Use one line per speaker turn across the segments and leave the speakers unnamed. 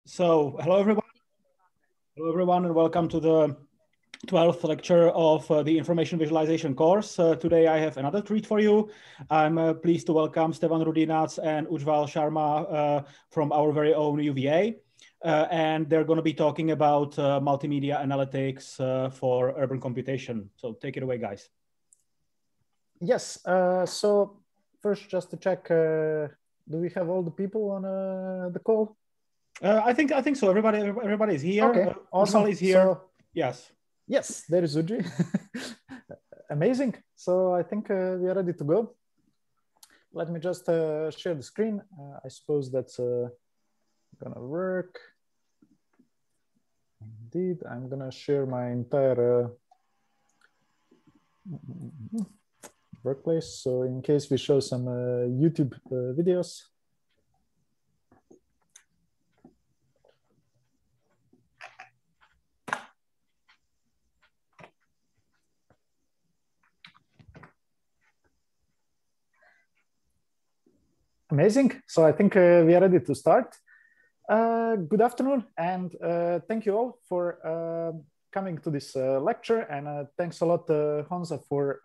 So, hello everyone, and welcome to the 12th lecture of the Information Visualization course. Today I have another treat for you. I'm pleased to welcome Stevan Rudinac and Ujjwal Sharma from our very own UvA. And they're going to be talking about multimedia analytics for urban computation. So take it away, guys.
Yes, so first just to check, do we have all the people on the call?
I think so. Everybody is here.
Okay, awesome.
Ujjwal is here.
So,
yes.
Yes, there is Ujji. Amazing. So I think we are ready to go. Let me just share the screen. I suppose that's gonna work. Indeed, I'm gonna share my entire workplace. So in case we show some YouTube videos. Amazing. So I think we are ready to start. Good afternoon, and thank you all for coming to this lecture. And thanks a lot, Honza, for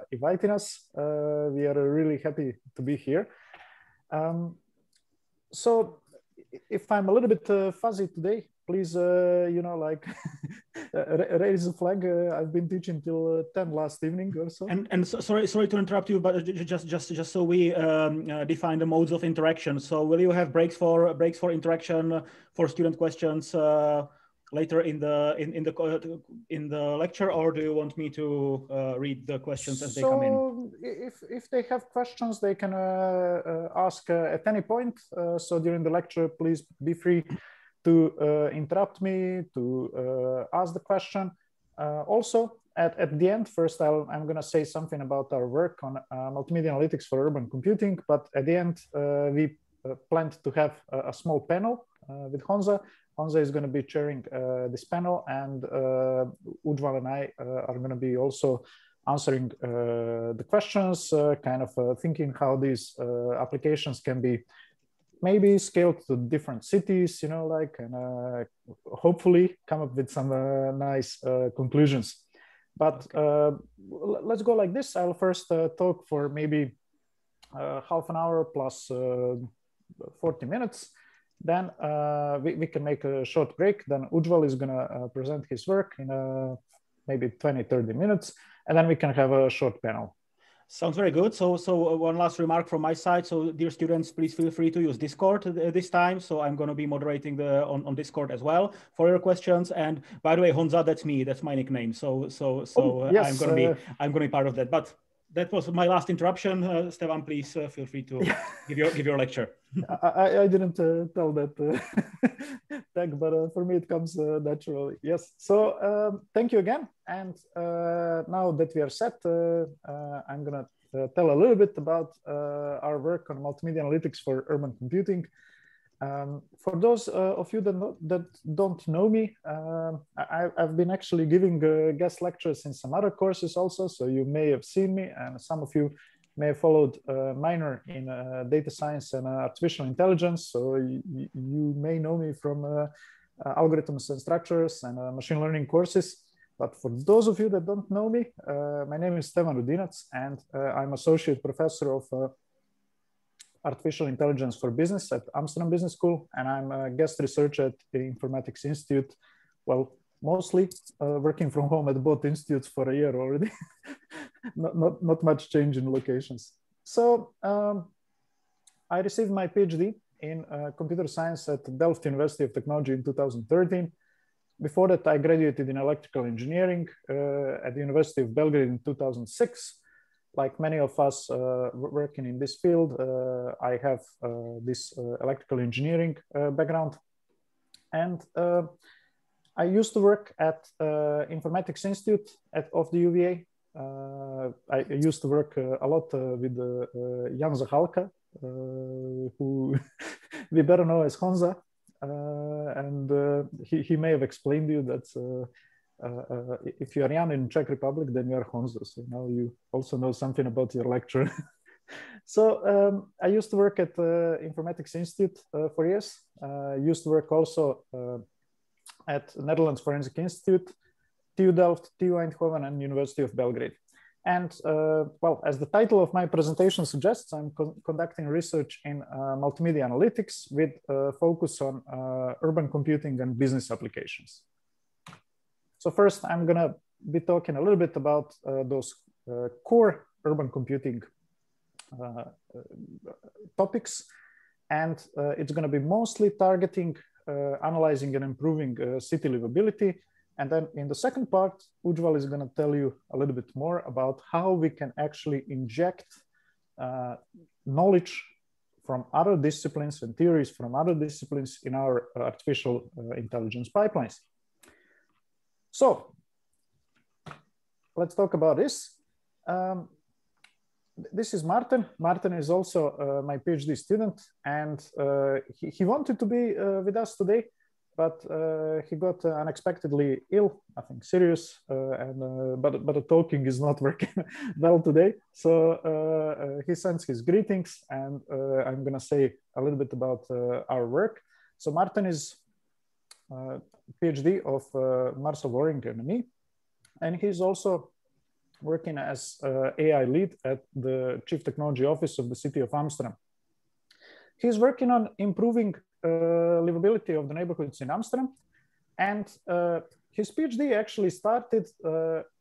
inviting us. We are really happy to be here. So if I'm a little bit fuzzy today, please, raise the flag. I've been teaching till 10 last evening or so.
And so, sorry to interrupt you, but just so we define the modes of interaction. So will you have breaks for interaction for student questions later in the lecture, or do you want me to read the questions as they come in?
So if they have questions, they can ask at any point. So during the lecture, please be free to interrupt me, to ask the question. Also, at the end, first I'm going to say something about our work on multimedia analytics for urban computing. But at the end, we planned to have a small panel with Honza. Honza is going to be chairing this panel, and Ujjwal and I are going to be also answering the questions, kind of thinking how these applications can be maybe scaled to different cities, and hopefully come up with some nice conclusions. But let's go like this. I'll first talk for maybe half an hour plus 40 minutes. Then we can make a short break. Then Ujjwal is going to present his work in maybe 20-30 minutes. And then we can have a short panel.
Sounds very good. So one last remark from my side. So dear students, please feel free to use Discord this time. So I'm going to be moderating on Discord as well for your questions. And by the way, Honza, that's me. That's my nickname. So yes, I'm going to be part of that. But that was my last interruption. Stevan, please feel free to give your lecture.
I didn't tell that tag, but for me it comes naturally. Yes. So thank you again. And now that we are set, I'm going to tell a little bit about our work on multimedia analytics for urban computing. For those of you that don't know me, I've been actually giving guest lectures in some other courses also, so you may have seen me, and some of you may have followed minor in data science and artificial intelligence, so you may know me from algorithms and structures and machine learning courses. But for those of you that don't know me, my name is Stevan Rudinac, and I'm associate professor of Artificial Intelligence for Business at Amsterdam Business School, and I'm a guest researcher at the Informatics Institute. Well, mostly working from home at both institutes for a year already. not much change in locations. So I received my PhD in computer science at Delft University of Technology in 2013. Before that, I graduated in electrical engineering at the University of Belgrade in 2006. Like many of us working in this field, I have this electrical engineering background. And I used to work at Informatics Institute of the UvA. I used to work a lot with Jan Zahalka, who we better know as Honza. And he may have explained to you that if you are Jan in Czech Republic, then you are Honza. So now you also know something about your lecture. So I used to work at Informatics Institute for years. Used to work also at Netherlands Forensic Institute, TU Delft, TU Eindhoven, and University of Belgrade. And well, as the title of my presentation suggests, I'm conducting research in multimedia analytics with focus on urban computing and business applications. So first, I'm going to be talking a little bit about those core urban computing topics. And it's going to be mostly targeting, analyzing and improving city livability. And then in the second part, Ujjwal is going to tell you a little bit more about how we can actually inject knowledge from other disciplines and theories from other disciplines in our artificial intelligence pipelines. So let's talk about this. This is Martin. Martin is also my PhD student, and he wanted to be with us today, but he got unexpectedly ill, I think serious, but the talking is not working well today. So he sends his greetings, and I'm going to say a little bit about our work. So Martin is PhD of Marcel Waring and me, and he's also working as AI lead at the Chief Technology Office of the City of Amsterdam. He's working on improving livability of the neighborhoods in Amsterdam, and his PhD actually started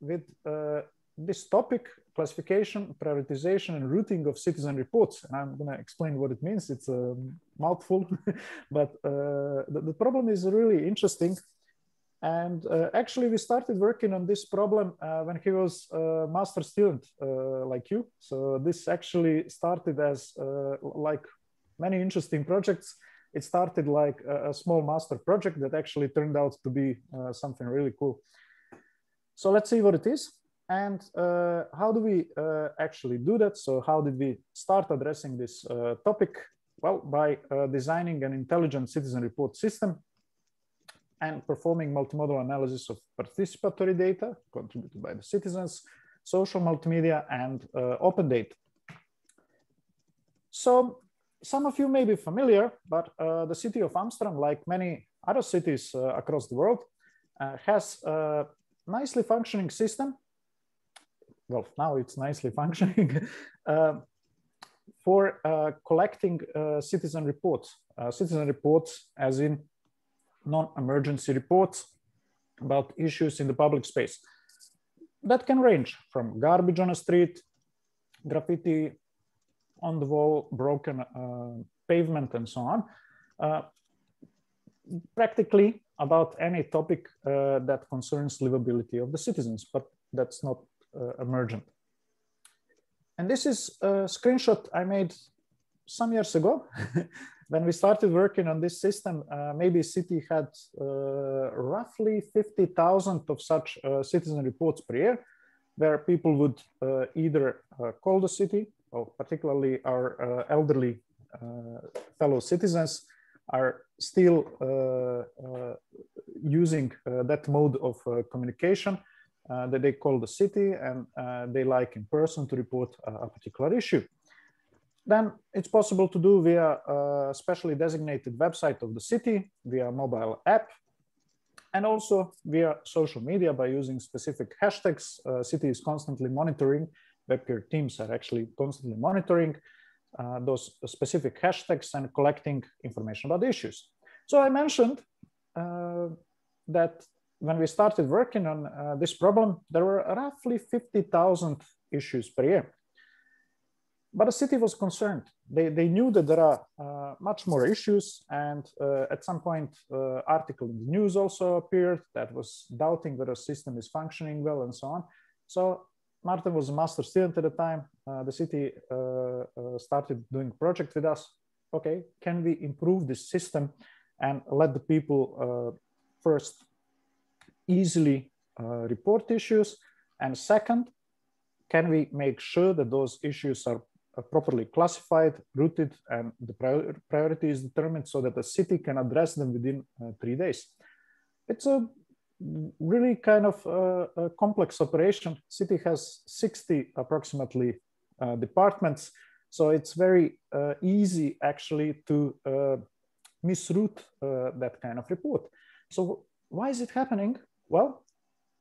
with this topic: classification, prioritization, and routing of citizen reports. And I'm going to explain what it means. It's a mouthful, but the problem is really interesting. And actually, we started working on this problem when he was a master student like you. So this actually started as like many interesting projects. It started like a small master project that actually turned out to be something really cool. So let's see what it is. And how do we actually do that? So how did we start addressing this topic? Well, by designing an intelligent citizen report system and performing multimodal analysis of participatory data contributed by the citizens, social multimedia, and open data. So some of you may be familiar, but the city of Amsterdam, like many other cities across the world, has a nicely functioning system. Well, now it's nicely functioning for collecting citizen reports. Citizen reports as in non-emergency reports about issues in the public space. That can range from garbage on a street, graffiti on the wall, broken pavement, and so on. Practically about any topic that concerns livability of the citizens, but that's not emergent. And this is a screenshot I made some years ago. When we started working on this system, maybe city had roughly 50,000 of such citizen reports per year, where people would either call the city, or particularly our elderly fellow citizens are still using that mode of communication that they call the city, and they like in person to report a particular issue. Then it's possible to do via a specially designated website of the city, via mobile app, and also via social media by using specific hashtags. City is constantly monitoring, WebPeer teams are actually constantly monitoring those specific hashtags and collecting information about the issues. So I mentioned that when we started working on this problem, there were roughly 50,000 issues per year. But the city was concerned. They knew that there are much more issues, and at some point, article in the news also appeared that was doubting whether the system is functioning well and so on. So Martin was a master student at the time. The city started doing a project with us. Okay, can we improve this system and let the people first easily report issues, and second, can we make sure that those issues are properly classified, routed, and the priority is determined so that the city can address them within 3 days. It's a really kind of a complex operation. City has 60 approximately departments, So it's very easy actually to misroute that kind of report. So why is it happening? Well,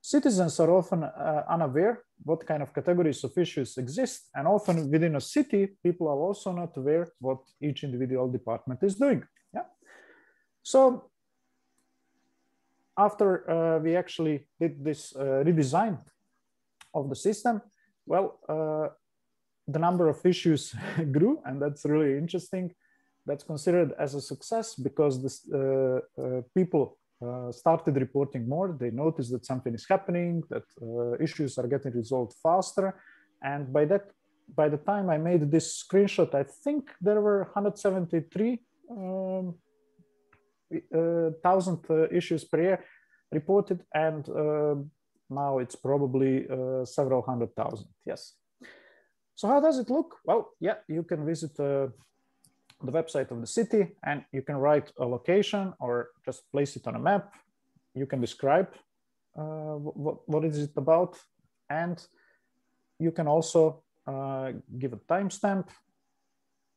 citizens are often unaware what kind of categories of issues exist, and often within a city, people are also not aware what each individual department is doing. Yeah. So after we actually did this redesign of the system, well, the number of issues grew, and that's really interesting. That's considered as a success because this, people started reporting more. They noticed that something is happening, that issues are getting resolved faster. And by the time I made this screenshot, I think there were 173,000 issues per year reported, and now it's probably several 100,000. Yes. So how does it look? Well, yeah, you can visit the website of the city, and you can write a location or just place it on a map. You can describe what is it about, and you can also give a timestamp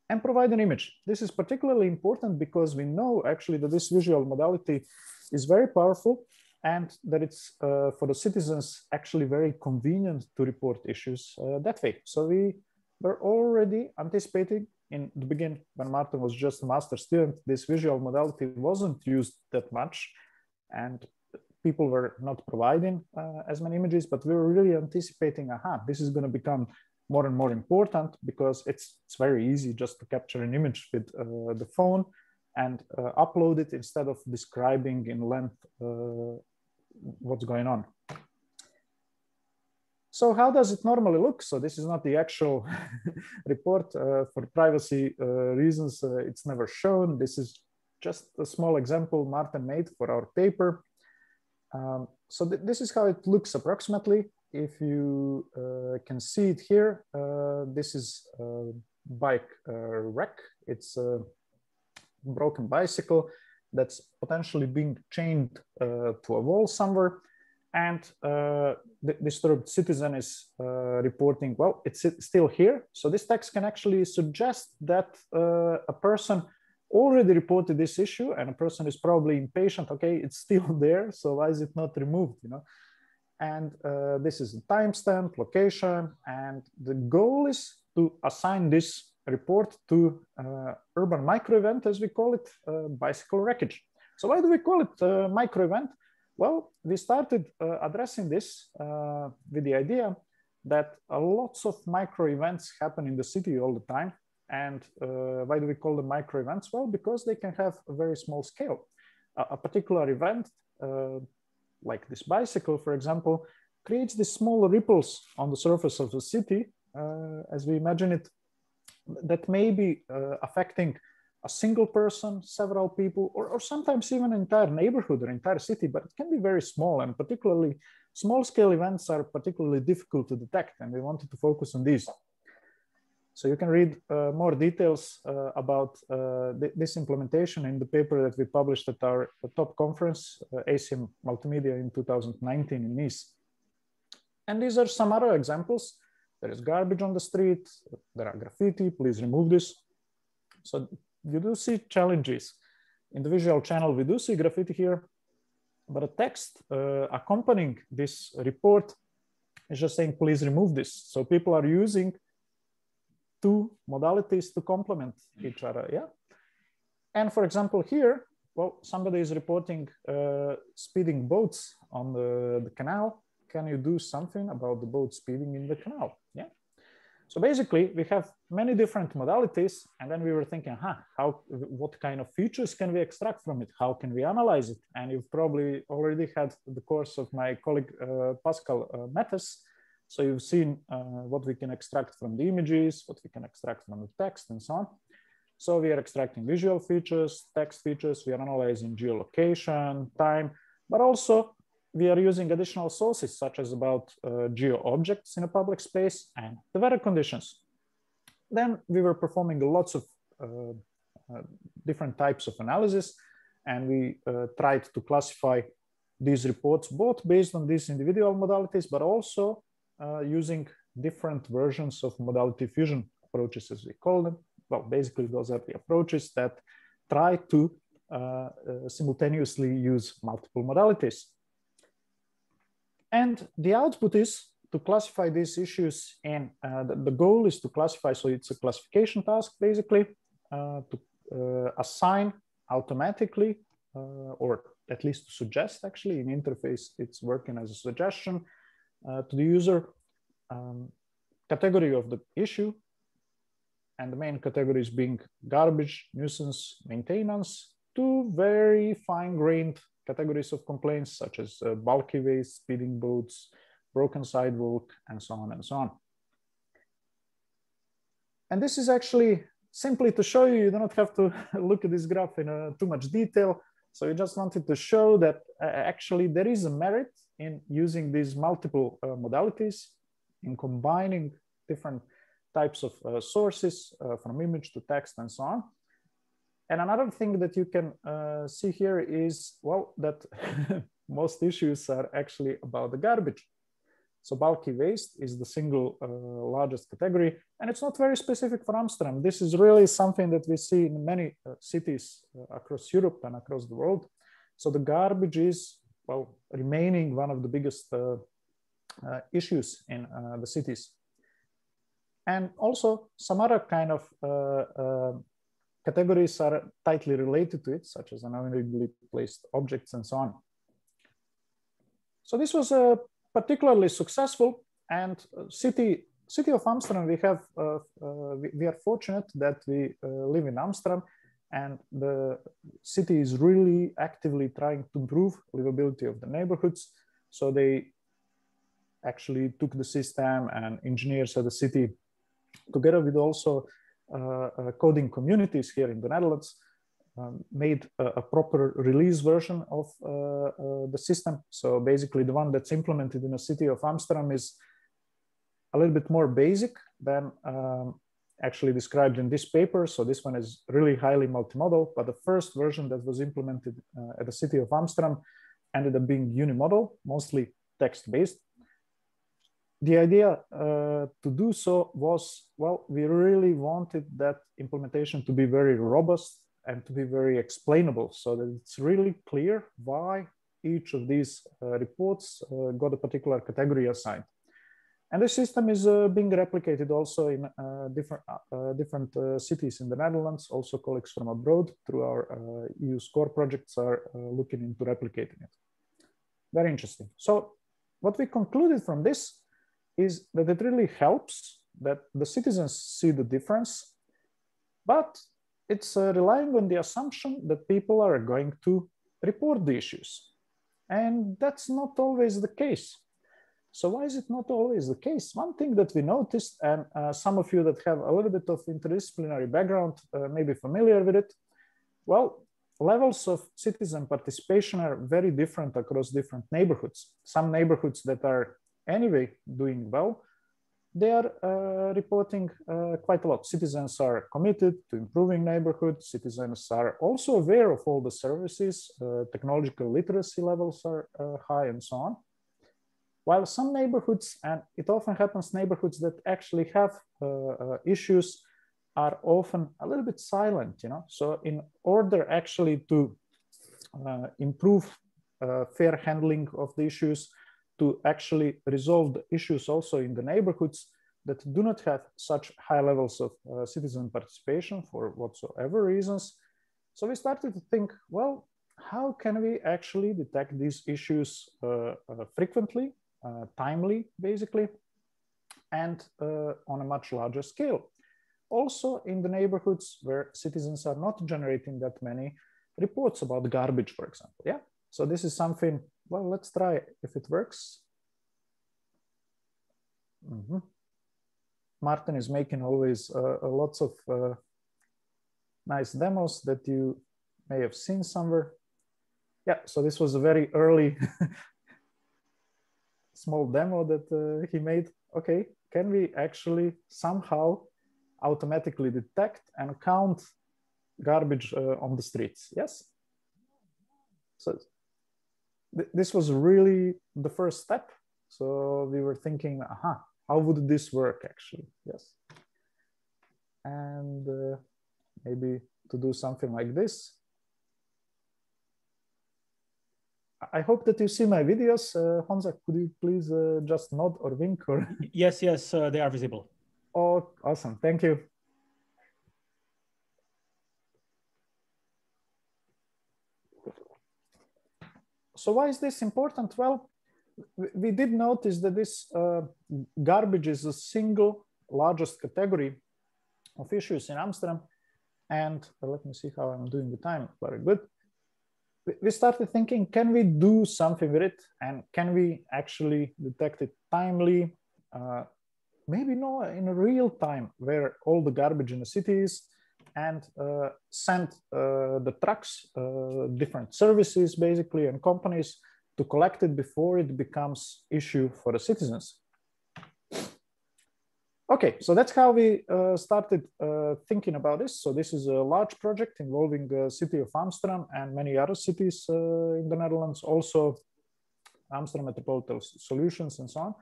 and provide an image. This is particularly important because we know actually that this visual modality is very powerful, and that it's for the citizens actually very convenient to report issues that way. So we were already anticipating in the beginning, when Martin was just a master student, this visual modality wasn't used that much, and people were not providing as many images, but we were really anticipating, this is going to become more and more important because it's very easy just to capture an image with the phone and upload it instead of describing in length what's going on. So how does it normally look? So this is not the actual report. For privacy reasons, it's never shown. This is just a small example Martin made for our paper. So this is how it looks approximately. If you can see it here, this is a bike wreck. It's a broken bicycle that's potentially being chained to a wall somewhere. And the disturbed citizen is reporting, well, it's still here. So this text can actually suggest that a person already reported this issue, and a person is probably impatient. Okay, it's still there, so why is it not removed? You know, and this is a timestamp, location, and the goal is to assign this report to urban micro event, as we call it, bicycle wreckage. So why do we call it micro event? Well, we started addressing this with the idea that lots of micro events happen in the city all the time. And why do we call them micro events? Well, because they can have a very small scale. A particular event, like this bicycle, for example, creates these small ripples on the surface of the city, as we imagine it, that may be affecting a single person, several people, or sometimes even an entire neighborhood or entire city, but it can be very small, and particularly small scale events are particularly difficult to detect, and we wanted to focus on these. So you can read more details about this implementation in the paper that we published at our top conference, ACM Multimedia in 2019 in Nice. And these are some other examples. There is garbage on the street, there are graffiti, please remove this. So you do see challenges. In the visual channel, we do see graffiti here, but a text accompanying this report is just saying, please remove this. So people are using two modalities to complement each other, yeah? And for example, here, well, somebody is reporting speeding boats on the canal. Can you do something about the boat speeding in the canal? Yeah. So basically, we have many different modalities, and then we were thinking, what kind of features can we extract from it? How can we analyze it? And you've probably already had the course of my colleague Pascal Mattes. So you've seen what we can extract from the images, what we can extract from the text, and so on. So we are extracting visual features, text features, we are analyzing geolocation, time, but also we are using additional sources such as about geo objects in a public space and the weather conditions. Then we were performing lots of different types of analysis, and we tried to classify these reports both based on these individual modalities, but also using different versions of modality fusion approaches, as we call them. Well, basically, those are the approaches that try to simultaneously use multiple modalities. And the output is to classify these issues in, the goal is to classify, so it's a classification task, basically, to assign automatically, or at least to suggest, actually, in interface, it's working as a suggestion to the user, category of the issue, and the main categories being garbage, nuisance, maintenance, to very fine-grained categories of complaints, such as bulky waste, speeding boats, broken sidewalk, and so on and so on. And this is actually simply to show you, you do not have to look at this graph in too much detail. So we just wanted to show that actually there is a merit in using these multiple modalities, in combining different types of sources from image to text and so on. And another thing that you can see here is, well, that most issues are actually about the garbage. So bulky waste is the single largest category, and it's not very specific for Amsterdam. This is really something that we see in many cities across Europe and across the world. So the garbage is, well, remaining one of the biggest issues in the cities. And also some other kind of categories are tightly related to it, such as unevenly placed objects and so on. So this was particularly successful, and city of Amsterdam, we are fortunate that we live in Amsterdam, and the city is really actively trying to improve livability of the neighborhoods. So they actually took the system, and engineers at the city, together with also coding communities here in the Netherlands, made a proper release version of the system. So basically the one that's implemented in the city of Amsterdam is a little bit more basic than actually described in this paper. So this one is really highly multimodal, but the first version that was implemented at the city of Amsterdam ended up being unimodal, mostly text-based. The idea to do so was, well, we really wanted that implementation to be very robust and to be very explainable, so that it's really clear why each of these reports got a particular category assigned. And the system is being replicated also in different cities in the Netherlands. Also colleagues from abroad through our EU SCORE projects are looking into replicating it. Very interesting. So what we concluded from this is that it really helps that the citizens see the difference, but it's relying on the assumption that people are going to report the issues. And that's not always the case. So why is it not always the case? One thing that we noticed, and some of you that have a little bit of interdisciplinary background may be familiar with it. Well, levels of citizen participation are very different across different neighborhoods. Some neighborhoods that are anyway doing well, they are reporting quite a lot. Citizens are committed to improving neighborhoods. Citizens are also aware of all the services. Technological literacy levels are high and so on. While some neighborhoods, and it often happens, neighborhoods that actually have issues are often a little bit silent, you know. So in order actually to improve fair handling of the issues, to actually resolve the issues also in the neighborhoods that do not have such high levels of citizen participation for whatsoever reasons. So we started to think, well, how can we actually detect these issues frequently, timely, basically, and on a much larger scale. Also in the neighborhoods where citizens are not generating that many reports about garbage, for example. Yeah. So this is something, well, let's try if it works. Martin is making always lots of nice demos that you may have seen somewhere. Yeah, so this was a very early small demo that he made. Okay, can we actually somehow automatically detect and count garbage on the streets? Yes. So this was really the first step. So we were thinking, how would this work actually? Yes. and maybe to do something like this. I hope that you see my videos. Honza, could you please just nod or wink? Or
Yes, yes, they are visible.
Oh, awesome. Thank you. So why is this important? Well, we did notice that this garbage is the single largest category of issues in Amsterdam. And let me see how I'm doing the time. Very good. We started thinking, can we do something with it? And can we actually detect it timely? Maybe no, in real time, where all the garbage in the city is, and send the trucks, different services basically, and companies to collect it before it becomes issue for the citizens. Okay, so that's how we started thinking about this. So this is a large project involving the city of Amsterdam and many other cities in the Netherlands, also Amsterdam Metropolitan Solutions and so on.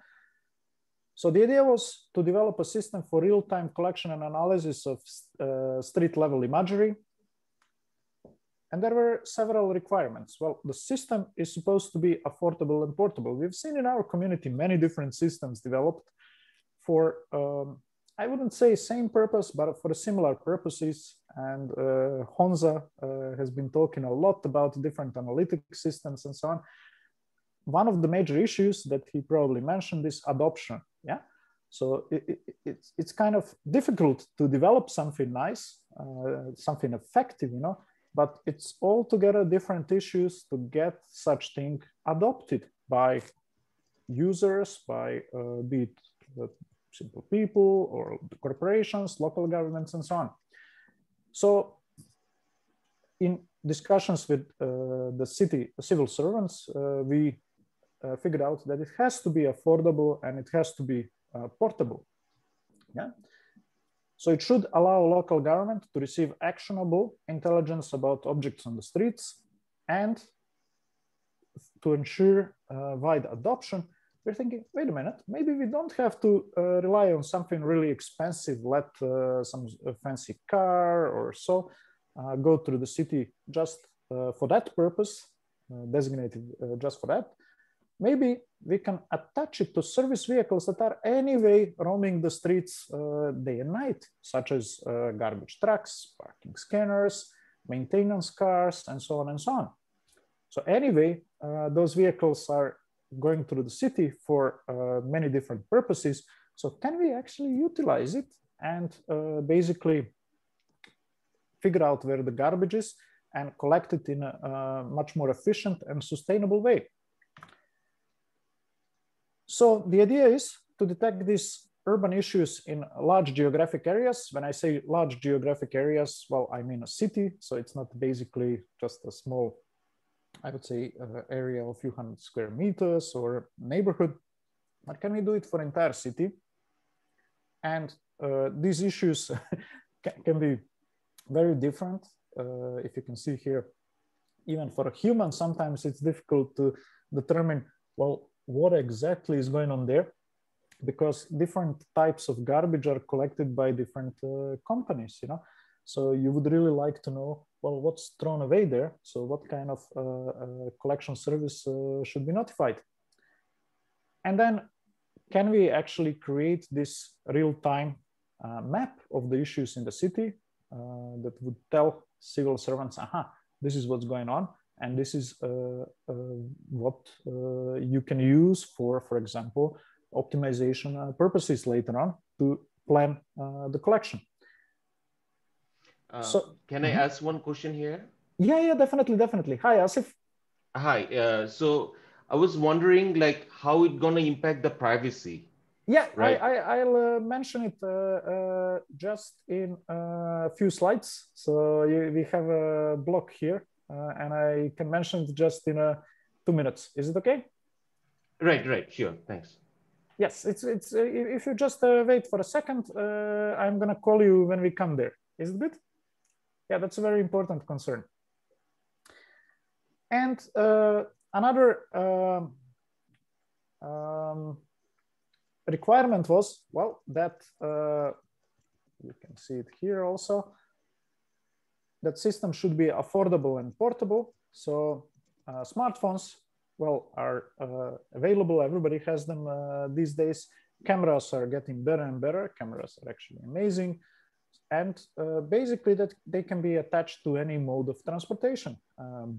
So the idea was to develop a system for real-time collection and analysis of street-level imagery. And there were several requirements. Well, the system is supposed to be affordable and portable. We've seen in our community many different systems developed for, I wouldn't say same purpose, but for similar purposes. And Honza has been talking a lot about different analytic systems and so on. One of the major issues that he probably mentioned is adoption. Yeah, so it's kind of difficult to develop something nice, something effective, you know, but it's altogether different issues to get such thing adopted by users, by be it simple people or the corporations, local governments, and so on. So in discussions with the city civil servants, we figured out that it has to be affordable and it has to be portable. Yeah. So it should allow local government to receive actionable intelligence about objects on the streets, and to ensure wide adoption, we're thinking, wait a minute, maybe we don't have to rely on something really expensive, let some fancy car or so go through the city just for that purpose, designated just for that. Maybe we can attach it to service vehicles that are anyway roaming the streets day and night, such as garbage trucks, parking scanners, maintenance cars, and so on and so on. So anyway, those vehicles are going through the city for many different purposes. So can we actually utilize it and basically figure out where the garbage is and collect it in a much more efficient and sustainable way? So the idea is to detect these urban issues in large geographic areas. When I say large geographic areas, well, I mean a city. So it's not basically just a small, I would say, area of a few hundred square meters or neighborhood, but can we do it for entire city? And these issues can be very different. If you can see here, even for a human, sometimes it's difficult to determine, well, what exactly is going on there, because different types of garbage are collected by different companies, you know. So you would really like to know, well, what's thrown away there? So what kind of collection service should be notified? And then can we actually create this real-time map of the issues in the city that would tell civil servants, aha, this is what's going on. And this is what you can use for example, optimization purposes later on to plan the collection.
So can I ask one question here?
Yeah, definitely. Hi, Asif.
Hi. So I was wondering, like, how it's gonna impact the privacy?
Yeah,
right.
I'll mention it just in a few slides. So we have a block here. And I can mention it just in 2 minutes. Is it okay?
Right. Sure. Thanks.
Yes, it's if you just wait for a second, I'm gonna call you when we come there. Is it good? Yeah, that's a very important concern. And another requirement was, well, that you can see it here also. That system should be affordable and portable. So smartphones, well, are available. Everybody has them these days. Cameras are getting better and better. Cameras are actually amazing. And basically that they can be attached to any mode of transportation,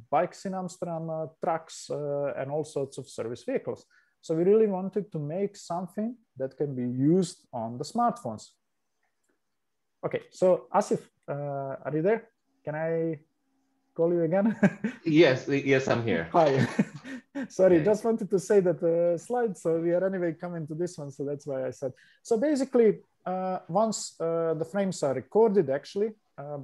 bikes in Amsterdam, trucks, and all sorts of service vehicles. So we really wanted to make something that can be used on the smartphones. Okay, so Asif, are you there? Can I call you again?
Yes, yes, I'm here.
Hi. Sorry,
Yeah.
just wanted to say that slide. So we are anyway coming to this one. So that's why I said. So basically, once the frames are recorded actually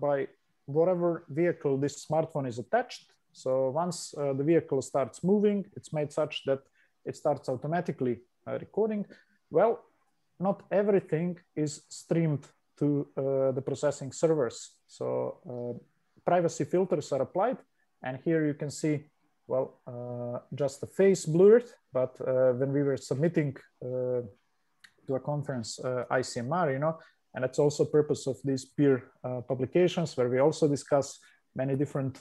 by whatever vehicle this smartphone is attached. So once the vehicle starts moving, it's made such that it starts automatically recording. Well, not everything is streamed to the processing servers. So privacy filters are applied. And here you can see, well, just the face blurred, but when we were submitting to a conference, ICMR, you know, and that's also purpose of these peer publications where we also discuss many different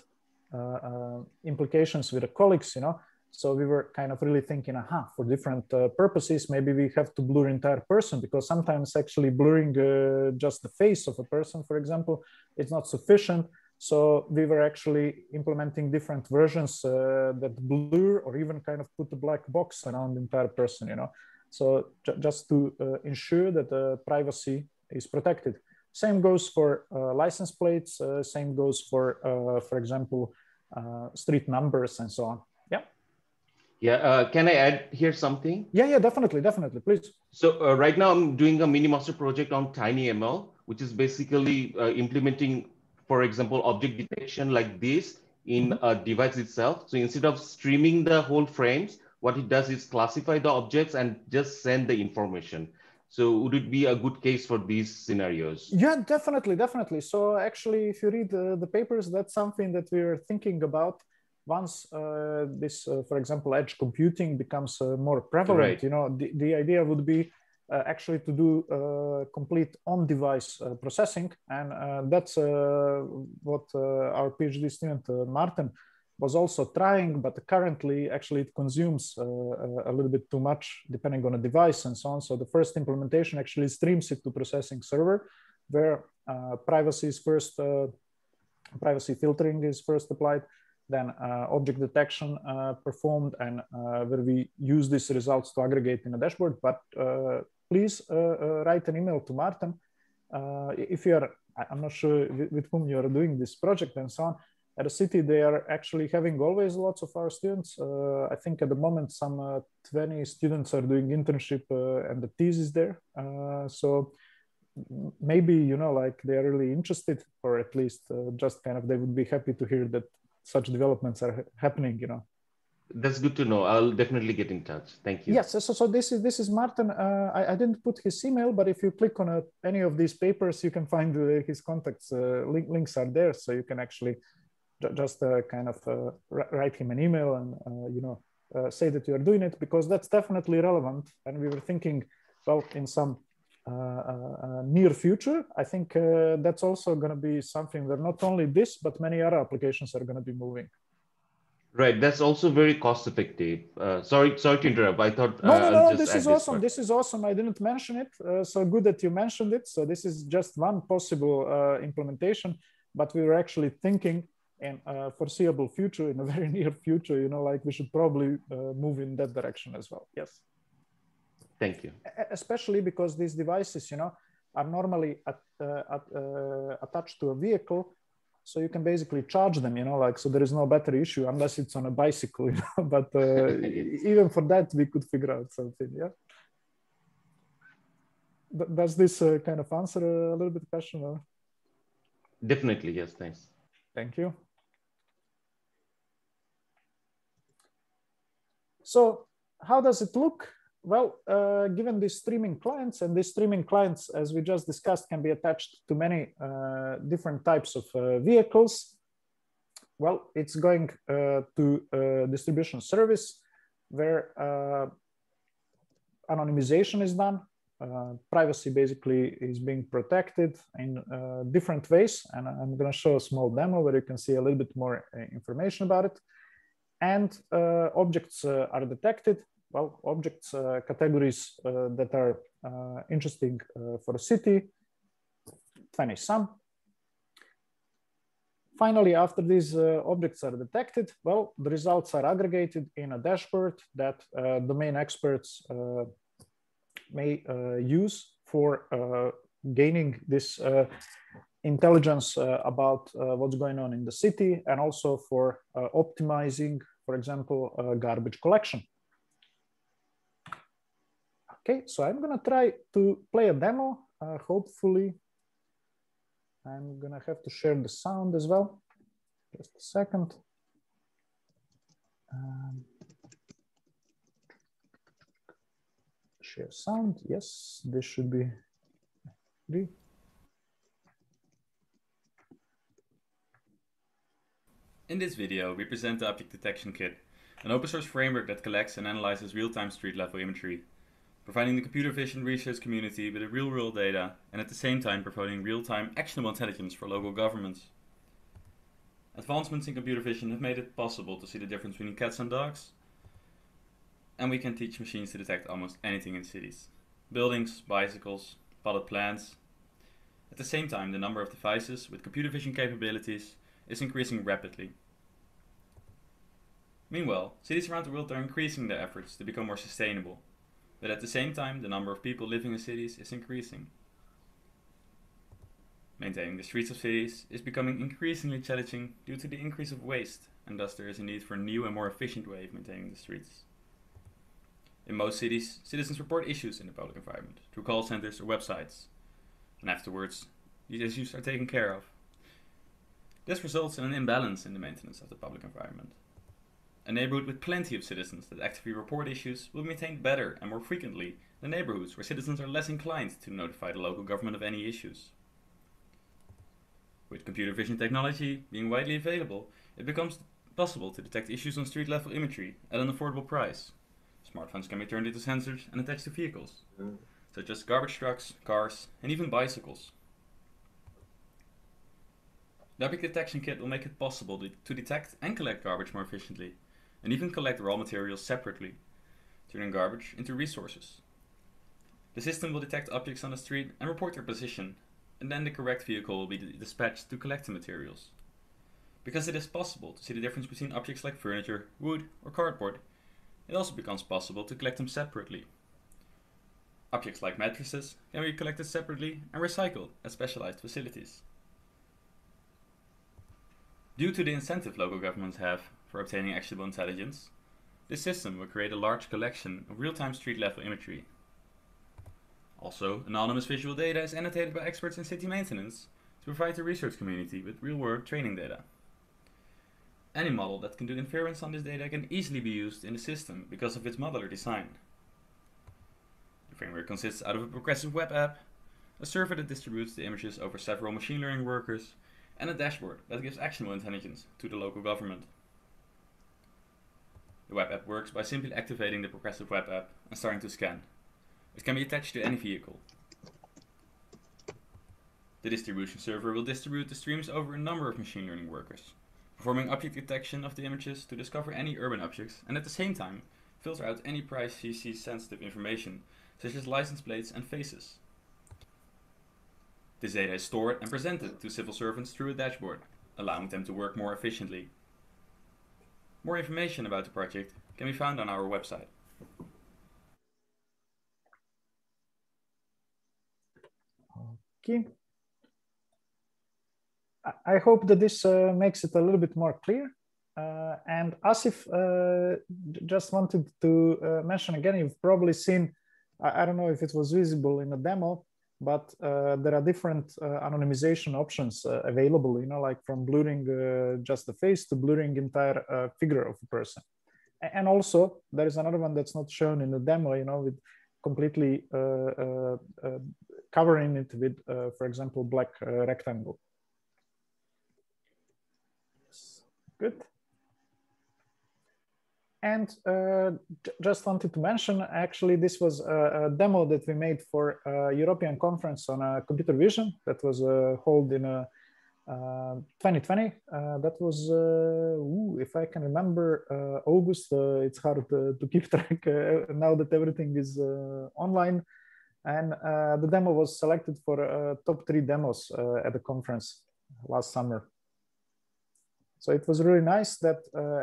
implications with the colleagues, you know. So we were kind of really thinking, for different purposes, maybe we have to blur entire person, because sometimes actually blurring just the face of a person, for example, it's not sufficient. So we were actually implementing different versions that blur or even kind of put a black box around the entire person, you know. So just to ensure that the privacy is protected. Same goes for license plates. Same goes for example, street numbers and so on. Yeah.
Yeah. Can I add here something?
Yeah, definitely, please.
So right now I'm doing a mini master project on TinyML, which is basically implementing, for example, object detection like this in a device itself. So instead of streaming the whole frames, what it does is classify the objects and just send the information. So would it be a good case for these scenarios?
Yeah, definitely. So actually, if you read the papers, that's something that we're thinking about. Once this, for example, edge computing becomes more prevalent, right. You know, the idea would be actually to do complete on-device processing. And that's what our PhD student, Martin, was also trying, but currently actually it consumes a little bit too much depending on a device and so on. So the first implementation actually streams it to processing server, where privacy filtering is first applied, then object detection performed, and where we use these results to aggregate in a dashboard. But please write an email to Martin. If you are, I'm not sure with whom you are doing this project and so on. At the city, they are actually having always lots of our students. I think at the moment, some 20 students are doing internship and the thesis there. So maybe, you know, like they are really interested, or at least just kind of, they would be happy to hear that such developments are happening, you know.
That's good to know. I'll definitely get in touch. Thank you.
Yes, so this is Martin. I didn't put his email, but if you click on any of these papers, you can find his contacts. Links are there, so you can actually just kind of write him an email and you know, say that you are doing it, because that's definitely relevant. And we were thinking, well, in some near future, I think that's also going to be something where not only this, but many other applications are going to be moving.
Right, that's also very cost effective. Sorry to interrupt. I thought
no, this is awesome. This is awesome. I didn't mention it. So good that you mentioned it. So this is just one possible implementation, but we were actually thinking in a foreseeable future, in a very near future, you know, like we should probably move in that direction as well. Yes.
Thank you.
Especially because these devices, you know, are normally attached to a vehicle. So you can basically charge them, you know, like, so there is no battery issue unless it's on a bicycle, you know, but even for that, we could figure out something, yeah. Does this kind of answer a little bit question? Or?
Definitely, yes, thanks.
Thank you. So how does it look? Well, given these streaming clients, and these streaming clients, as we just discussed, can be attached to many different types of vehicles. Well, it's going to a distribution service where anonymization is done. privacy basically is being protected in different ways. And I'm going to show a small demo where you can see a little bit more information about it. And objects are detected. Well, objects categories that are interesting for a city, Finnish Sun. Finally, after these objects are detected, well, the results are aggregated in a dashboard that domain experts may use for gaining this intelligence about what's going on in the city, and also for optimizing, for example, garbage collection. Okay, so I'm gonna try to play a demo. Hopefully, I'm gonna have to share the sound as well. Just a second. Share sound, yes, this should be free.
In this video, we present the Object Detection Kit, an open source framework that collects and analyzes real-time street level imagery, providing the computer vision research community with real-world data and at the same time providing real-time actionable intelligence for local governments. Advancements in computer vision have made it possible to see the difference between cats and dogs, and we can teach machines to detect almost anything in cities. Buildings, bicycles, potted plants. At the same time, the number of devices with computer vision capabilities is increasing rapidly. Meanwhile, cities around the world are increasing their efforts to become more sustainable, but at the same time, the number of people living in cities is increasing. Maintaining the streets of cities is becoming increasingly challenging due to the increase of waste, and thus there is a need for a new and more efficient way of maintaining the streets. In most cities, citizens report issues in the public environment through call centers or websites, and afterwards, these issues are taken care of. This results in an imbalance in the maintenance of the public environment. A neighborhood with plenty of citizens that actively report issues will be maintained better and more frequently than neighborhoods where citizens are less inclined to notify the local government of any issues. With computer vision technology being widely available, it becomes possible to detect issues on street level imagery at an affordable price. Smartphones can be turned into sensors and attached to vehicles, such as garbage trucks, cars, and even bicycles. The Object Detection Kit will make it possible to detect and collect garbage more efficiently, and even collect raw materials separately, turning garbage into resources. The system will detect objects on the street and report their position, and then the correct vehicle will be dispatched to collect the materials. Because it is possible to see the difference between objects like furniture, wood, or cardboard, it also becomes possible to collect them separately. Objects like mattresses can be collected separately and recycled at specialized facilities. Due to the incentive local governments have for obtaining actionable intelligence, this system will create a large collection of real-time street-level imagery. Also, anonymous visual data is annotated by experts in city maintenance to provide the research community with real-world training data. Any model that can do inference on this data can easily be used in the system because of its modular design. The framework consists out of a progressive web app, a server that distributes the images over several machine learning workers, and a dashboard that gives actionable intelligence to the local government. The web app works by simply activating the progressive web app and starting to scan. It can be attached to any vehicle. The distribution server will distribute the streams over a number of machine learning workers, performing object detection of the images to discover any urban objects, and at the same time filter out any privacy sensitive information such as license plates and faces. This data is stored and presented to civil servants through a dashboard, allowing them to work more efficiently. More information about the project can be found on our website.
Okay. I hope that this makes it a little bit more clear. And Asif just wanted to mention again, you've probably seen, I don't know if it was visible in the demo, but there are different anonymization options available, you know, like from blurring just the face to blurring entire figure of a person. And also there is another one that's not shown in the demo, you know, with completely covering it with, for example, black rectangle. Yes, good. And just wanted to mention, actually, this was a demo that we made for a European conference on computer vision that was held in 2020. That was, if I can remember, August. It's hard to keep track now that everything is online. And the demo was selected for top 3 demos at the conference last summer. So it was really nice that,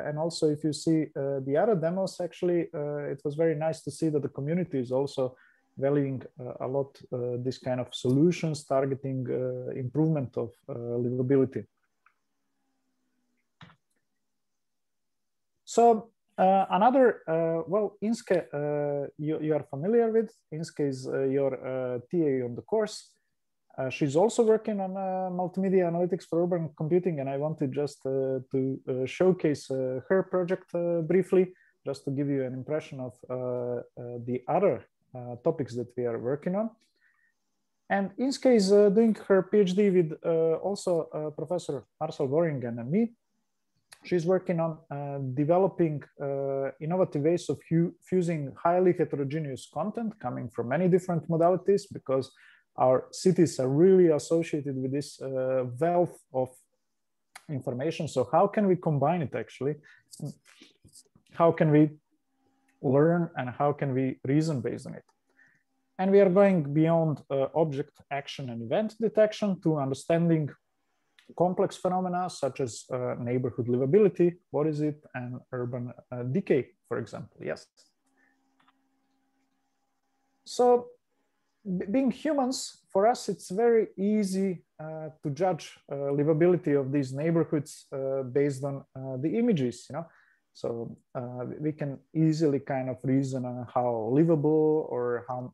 and also if you see the other demos, actually, it was very nice to see that the community is also valuing a lot this kind of solutions targeting improvement of livability. So another, well, Inske, you are familiar with. Inske is your TA on the course. She's also working on multimedia analytics for urban computing, and I wanted just to showcase her project briefly, just to give you an impression of the other topics that we are working on. And Inske is doing her PhD with also Professor Marcel Worringen and me. She's working on developing innovative ways of fusing highly heterogeneous content coming from many different modalities, because our cities are really associated with this wealth of information. So how can we combine it actually? How can we learn and how can we reason based on it? And we are going beyond object action and event detection to understanding complex phenomena such as neighborhood livability, what is it, and urban decay, for example. Yes. So being humans, for us, it's very easy to judge livability of these neighborhoods based on the images, you know. So we can easily kind of reason on how livable or how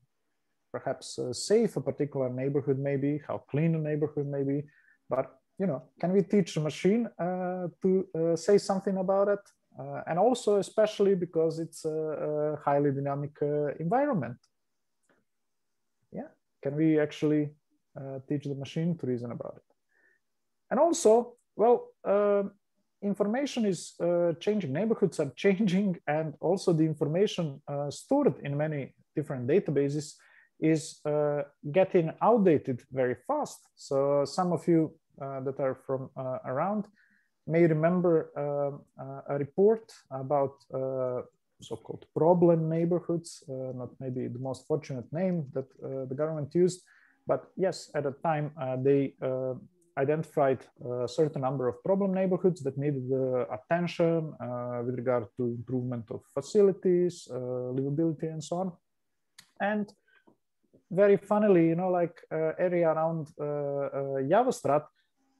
perhaps safe a particular neighborhood may be, how clean a neighborhood may be. But, you know, can we teach a machine to say something about it? And also, especially because it's a highly dynamic environment. Yeah, can we actually teach the machine to reason about it? And also, well, information is changing, neighborhoods are changing, and also the information stored in many different databases is getting outdated very fast. So some of you that are from around may remember a report about so-called problem neighborhoods, not maybe the most fortunate name that the government used, but yes, at a time they identified a certain number of problem neighborhoods that needed attention with regard to improvement of facilities, livability, and so on. And very funnily, you know, like area around Javastrat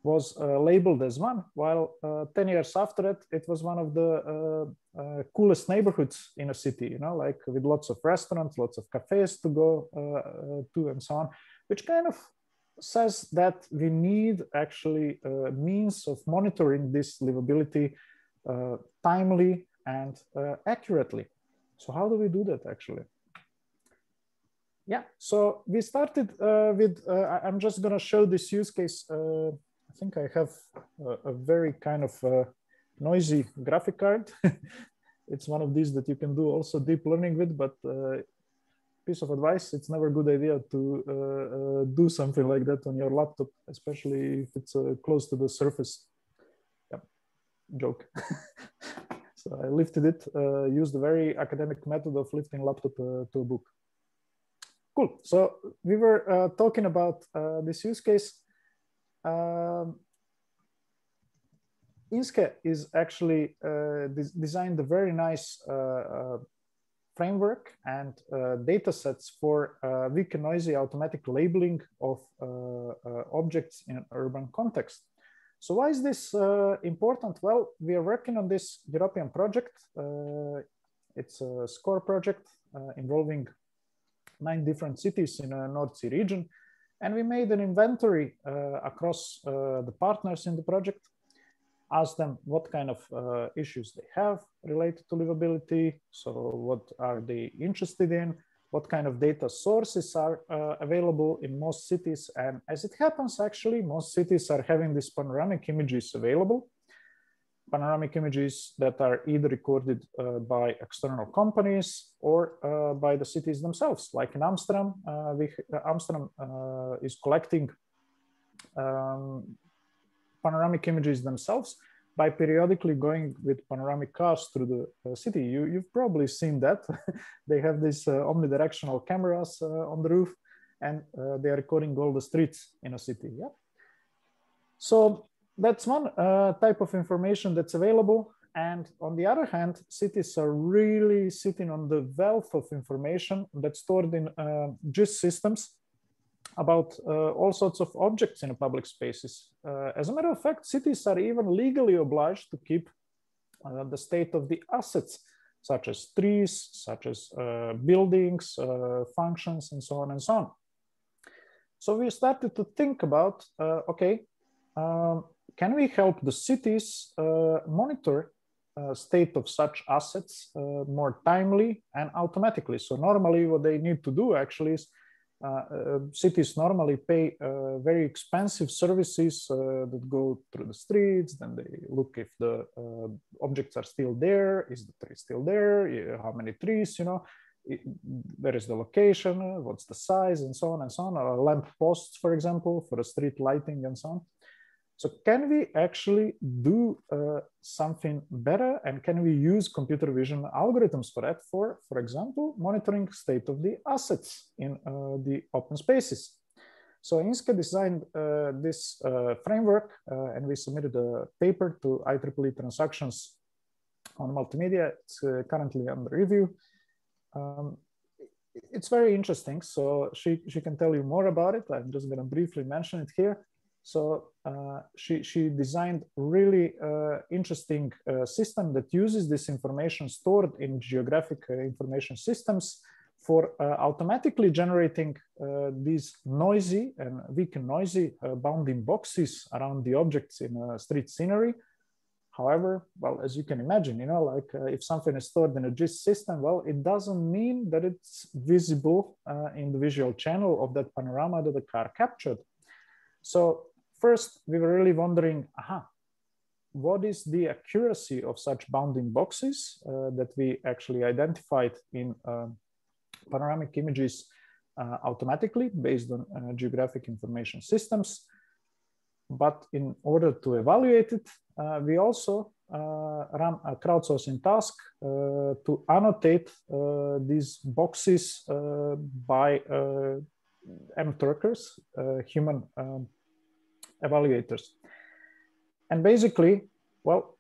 was labeled as one, while 10 years after it, it was one of the coolest neighborhoods in a city, you know, like with lots of restaurants, lots of cafes to go to and so on, which kind of says that we need actually means of monitoring this livability timely and accurately. So how do we do that actually? Yeah, so we started with, I'm just gonna show this use case. I think I have a very kind of noisy graphic card. It's one of these that you can do also deep learning with, but piece of advice, it's never a good idea to do something like that on your laptop, especially if it's close to the surface. Yeah, joke. So I lifted it, used a very academic method of lifting laptop to a book. Cool, so we were talking about this use case. Inske is actually designed a very nice framework and data sets for weak and noisy automatic labeling of objects in an urban context. So why is this important? Well, we are working on this European project. It's a SCORE project involving 9 different cities in a North Sea region. And we made an inventory across the partners in the project, asked them what kind of issues they have related to livability. So what are they interested in? What kind of data sources are available in most cities? And as it happens, actually, most cities are having these panoramic images available. panoramic images that are either recorded by external companies or by the cities themselves. Like in Amsterdam, Amsterdam is collecting panoramic images themselves by periodically going with panoramic cars through the city. You've probably seen that. They have these omnidirectional cameras on the roof, and they are recording all the streets in a city. Yeah. So that's one type of information that's available. And on the other hand, cities are really sitting on the wealth of information that's stored in GIS systems about all sorts of objects in public spaces. As a matter of fact, cities are even legally obliged to keep the state of the assets, such as trees, such as buildings, functions, and so on and so on. So we started to think about, okay, can we help the cities monitor state of such assets more timely and automatically? So normally what they need to do actually is cities normally pay very expensive services that go through the streets, then they look if the objects are still there, is the tree still there, how many trees, you know, where is the location, what's the size, and so on and so on, or lamp posts, for example, for the street lighting and so on. So can we actually do something better, and can we use computer vision algorithms for that, for example, monitoring state of the assets in the open spaces? So INSCA designed this framework, and we submitted a paper to IEEE Transactions on Multimedia. It's currently under review. It's very interesting, so she can tell you more about it. I'm just going to briefly mention it here. So she designed really interesting system that uses this information stored in geographic information systems for automatically generating these noisy and weak and noisy bounding boxes around the objects in street scenery. However, well, as you can imagine, you know, like if something is stored in a GIS system, well, it doesn't mean that it's visible in the visual channel of that panorama that the car captured. So first, we were really wondering, what is the accuracy of such bounding boxes that we actually identified in panoramic images automatically based on geographic information systems. But in order to evaluate it, we also ran a crowdsourcing task to annotate these boxes by M-Turkers, human evaluators. And basically, well,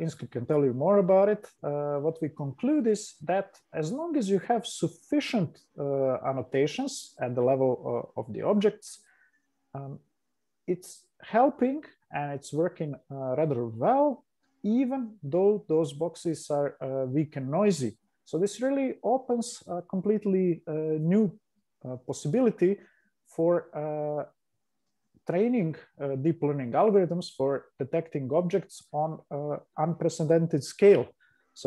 INSCA can tell you more about it. What we conclude is that as long as you have sufficient annotations at the level of the objects, it's helping and it's working rather well, even though those boxes are weak and noisy. So this really opens a completely new possibility for training deep learning algorithms for detecting objects on unprecedented scale. So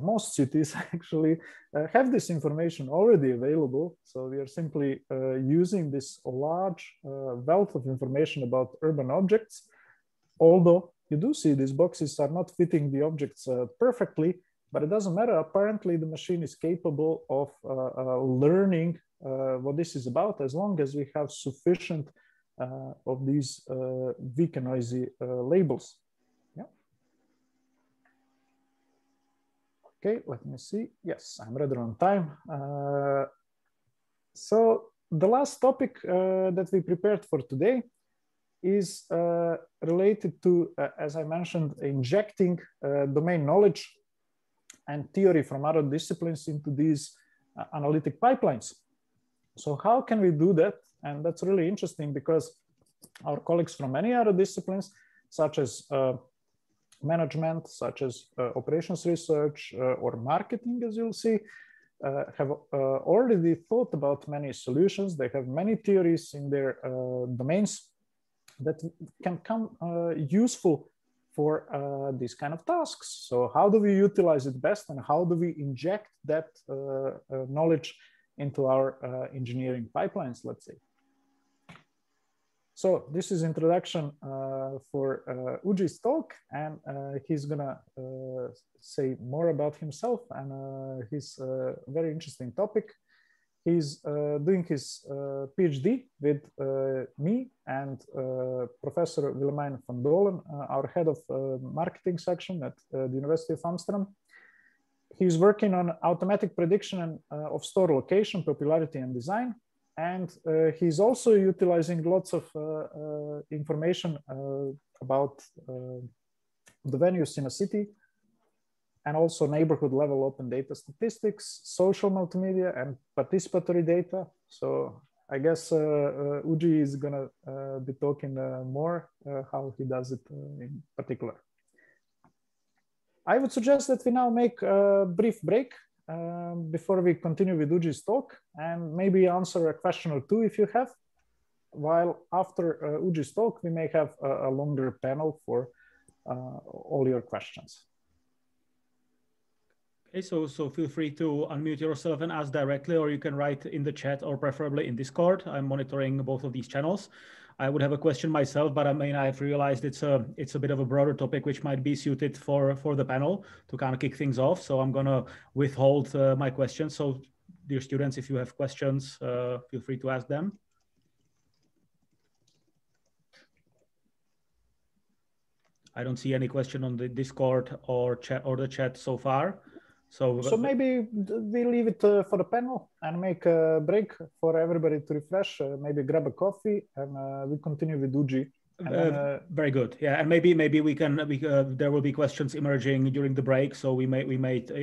most cities actually have this information already available. So we are simply using this large wealth of information about urban objects. Although you do see these boxes are not fitting the objects perfectly, but it doesn't matter. Apparently the machine is capable of learning what this is about, as long as we have sufficient of these weak and noisy labels. Yeah. Okay, let me see. Yes, I'm rather on time. So the last topic that we prepared for today is related to, as I mentioned, injecting domain knowledge and theory from other disciplines into these analytic pipelines. So how can we do that? And that's really interesting because our colleagues from many other disciplines, such as management, such as operations research or marketing, as you'll see, have already thought about many solutions. They have many theories in their domains that can come useful for these kind of tasks. So how do we utilize it best, and how do we inject that knowledge into our engineering pipelines, let's say. So this is introduction for Ujjwal's talk, and he's gonna say more about himself and his very interesting topic. He's doing his PhD with me and Professor Willemijn van Dolen, our head of marketing section at the University of Amsterdam. He's working on automatic prediction of store location, popularity, and design. And he's also utilizing lots of information about the venues in a city, and also neighborhood level open data statistics, social multimedia, and participatory data. So I guess Ujji is gonna be talking more how he does it in particular. I would suggest that we now make a brief break before we continue with Ujji's talk, and maybe answer a question or two if you have. While after Ujji's talk, we may have a longer panel for all your questions.
Okay, so feel free to unmute yourself and ask directly, or you can write in the chat, or preferably in Discord. I'm monitoring both of these channels. I would have a question myself, but I mean, I've realized it's a bit of a broader topic which might be suited for the panel to kind of kick things off. So I'm gonna withhold my questions. So dear students, if you have questions, feel free to ask them. I don't see any question on the Discord or chat or the chat so far. So
maybe we leave it for the panel and make a break for everybody to refresh, maybe grab a coffee, and we continue with Ujji.
Very good. Yeah, and maybe we can there will be questions emerging during the break. So we may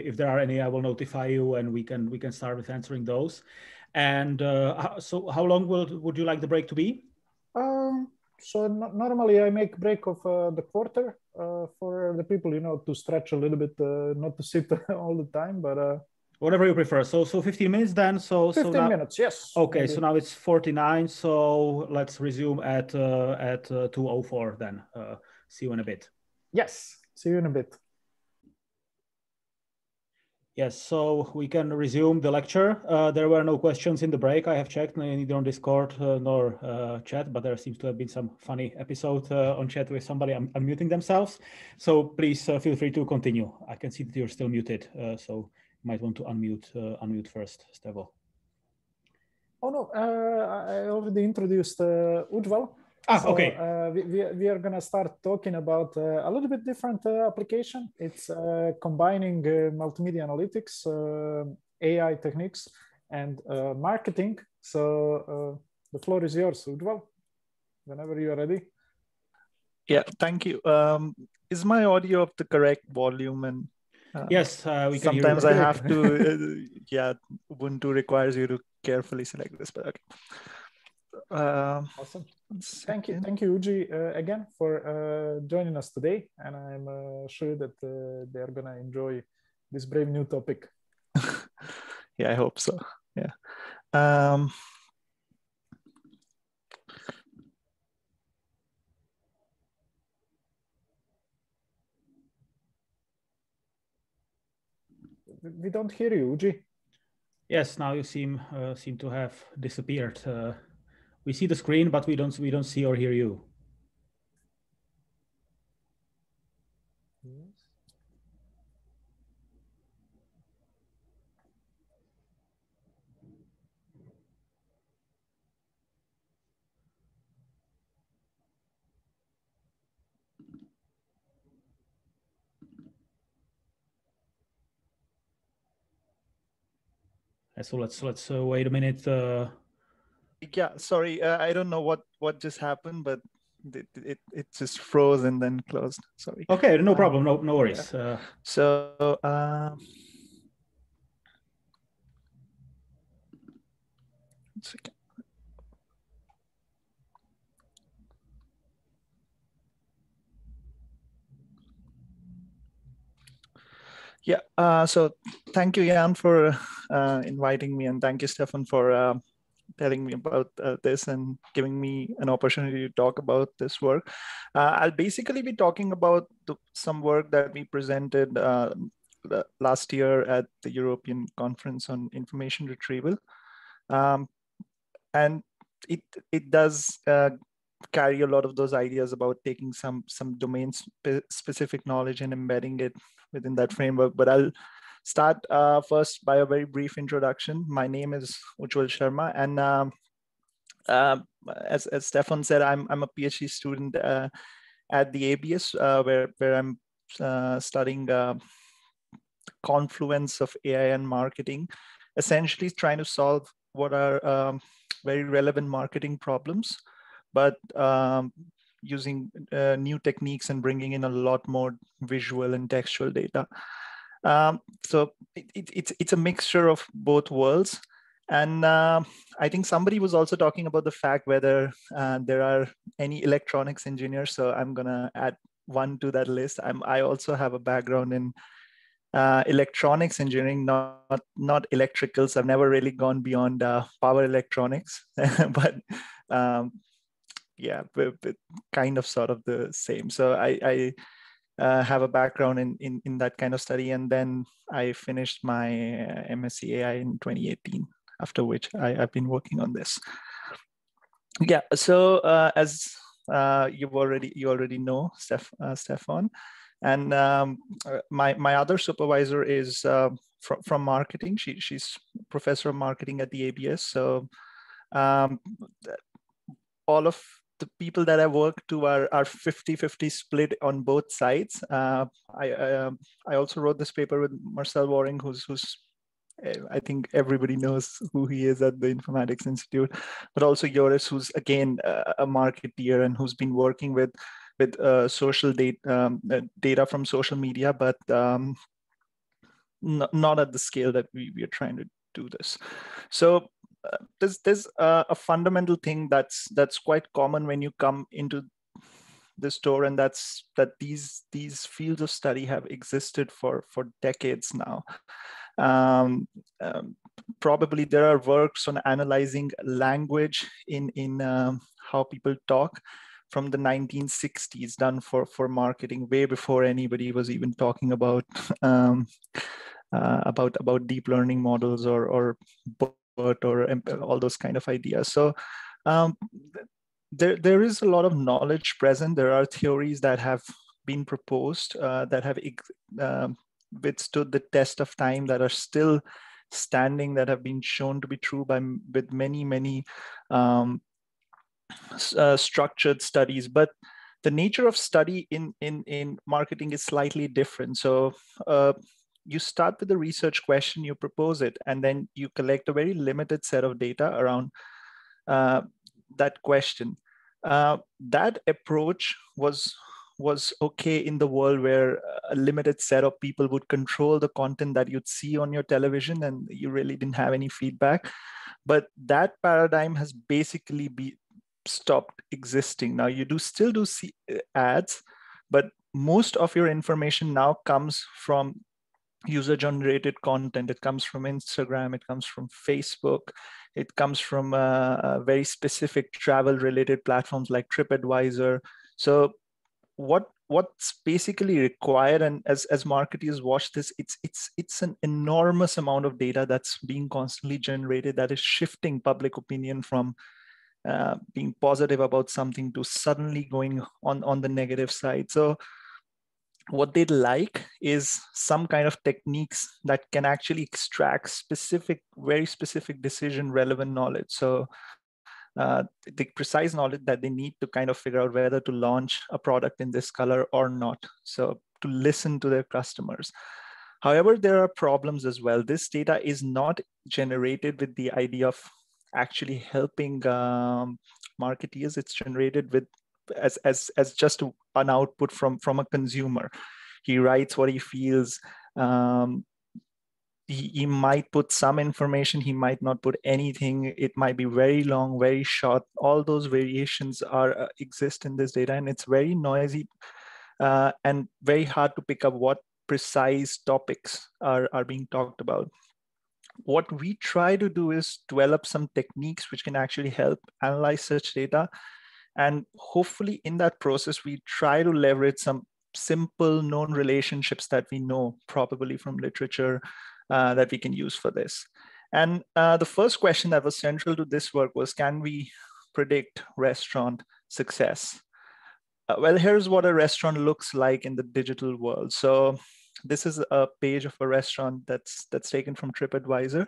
if there are any, I will notify you, and we can start with answering those. And so how long would you like the break to be?
So normally I make break of the quarter for the people, you know, to stretch a little bit, not to sit all the time, but
whatever you prefer. So 15 minutes then. So
15 minutes, yes.
Okay,
maybe.
So now it's 49. So let's resume at 2:04 then. See you in a bit.
Yes, see you in a bit.
Yes, so we can resume the lecture. There were no questions in the break. I have checked neither on Discord nor chat, but there seems to have been some funny episode on chat with somebody unmuting themselves. So please feel free to continue. I can see that you're still muted, so you might want to unmute first, Stevo.
Oh no, I already introduced Ujjwal. So,
okay.
We are going to start talking about a little bit different application. It's combining multimedia analytics, AI techniques, and marketing. So the floor is yours, Ujjwal, whenever you are ready.
Yeah, thank you. Is my audio of the correct volume? And
yes, we can
sometimes
hear you.
I have to, yeah, Ubuntu requires you to carefully select this, but okay.
Awesome. Thank you, Ujji, again for joining us today, and I'm sure that they are gonna enjoy this brave new topic.
Yeah, I hope so. Yeah.
We don't hear you, Ujji.
Yes, now you seem to have disappeared. We see the screen, but we don't see or hear you.
Yes.
So let's wait a minute.
Yeah, sorry, I don't know what just happened, but it just froze and then closed. Sorry.
Okay, no problem. No worries.
Yeah. So one second. Yeah. So thank you, Jan, for inviting me, and thank you, Stefan, for telling me about this and giving me an opportunity to talk about this work. I'll basically be talking about some work that we presented last year at the European Conference on Information Retrieval. And it does carry a lot of those ideas about taking some domain specific knowledge and embedding it within that framework. But I'll start first by a very brief introduction. My name is Ujjwal Sharma, and as Stevan said, I'm a PhD student at the ABS, where I'm studying confluence of AI and marketing, essentially trying to solve what are very relevant marketing problems, but using new techniques and bringing in a lot more visual and textual data. So it's a mixture of both worlds. And I think somebody was also talking about the fact whether there are any electronics engineers. So I'm gonna add one to that list. I also have a background in electronics engineering, not electricals. I've never really gone beyond power electronics, but yeah, but kind of sort of the same. So I have a background in that kind of study, and then I finished my MSc AI in 2018. After which I've been working on this. Yeah. So as you already know, Stevan, and my other supervisor is from marketing. She's professor of marketing at the ABS. So all of the people that I work to are 50-50 split on both sides. I also wrote this paper with Marcel Waring, who's I think everybody knows who he is at the Informatics Institute, but also Joris, who's again a marketeer and who's been working with social data from social media, but not at the scale that we are trying to do this. So there's a fundamental thing that's quite common when you come into the store, and that's that these fields of study have existed for decades now. Probably there are works on analyzing language in how people talk from the 1960s done for marketing, way before anybody was even talking about deep learning models or BERT or all those kind of ideas. So there is a lot of knowledge present. There are theories that have been proposed that have withstood the test of time, that are still standing, that have been shown to be true with many structured studies. But the nature of study in marketing is slightly different. So you start with a research question, you propose it, and then you collect a very limited set of data around that question. That approach was okay in the world where a limited set of people would control the content that you'd see on your television and you really didn't have any feedback. But that paradigm has basically stopped existing. Now you still do see ads, but most of your information now comes from user-generated content. It comes from Instagram, it comes from Facebook, it comes from very specific travel-related platforms like TripAdvisor. So what's basically required, and as marketers watch this, it's an enormous amount of data that's being constantly generated that is shifting public opinion from being positive about something to suddenly going on the negative side. So what they'd like is some kind of techniques that can actually extract very specific decision relevant knowledge. So the precise knowledge that they need to kind of figure out whether to launch a product in this color or not. So to listen to their customers. However, there are problems as well. This data is not generated with the idea of actually helping marketeers. It's generated with as just an output from a consumer. He writes what he feels. He might put some information, he might not put anything. It might be very long, very short. All those variations exist in this data, and it's very noisy and very hard to pick up what precise topics are being talked about. What we try to do is develop some techniques which can actually help analyze such data. And hopefully in that process, we try to leverage some simple known relationships that we know probably from literature that we can use for this. And the first question that was central to this work was, can we predict restaurant success? Well, here's what a restaurant looks like in the digital world. So this is a page of a restaurant that's taken from TripAdvisor.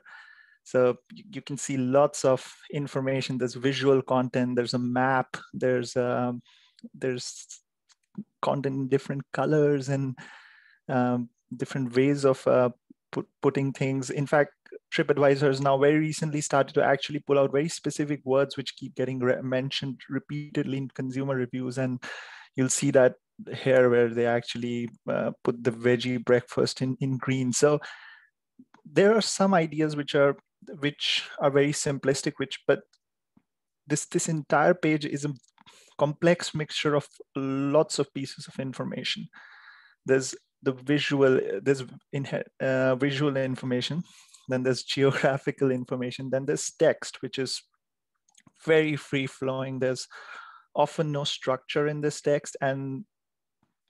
So you can see lots of information. There's visual content, there's a map, there's content in different colors and different ways of putting things. In fact, TripAdvisor has now very recently started to actually pull out very specific words which keep getting mentioned repeatedly in consumer reviews. And you'll see that here where they actually put the veggie breakfast in green. So there are some ideas which are very simplistic, but this entire page is a complex mixture of lots of pieces of information. There's the visual, visual information, then there's geographical information, then there's text, which is very free-flowing. There's often no structure in this text. And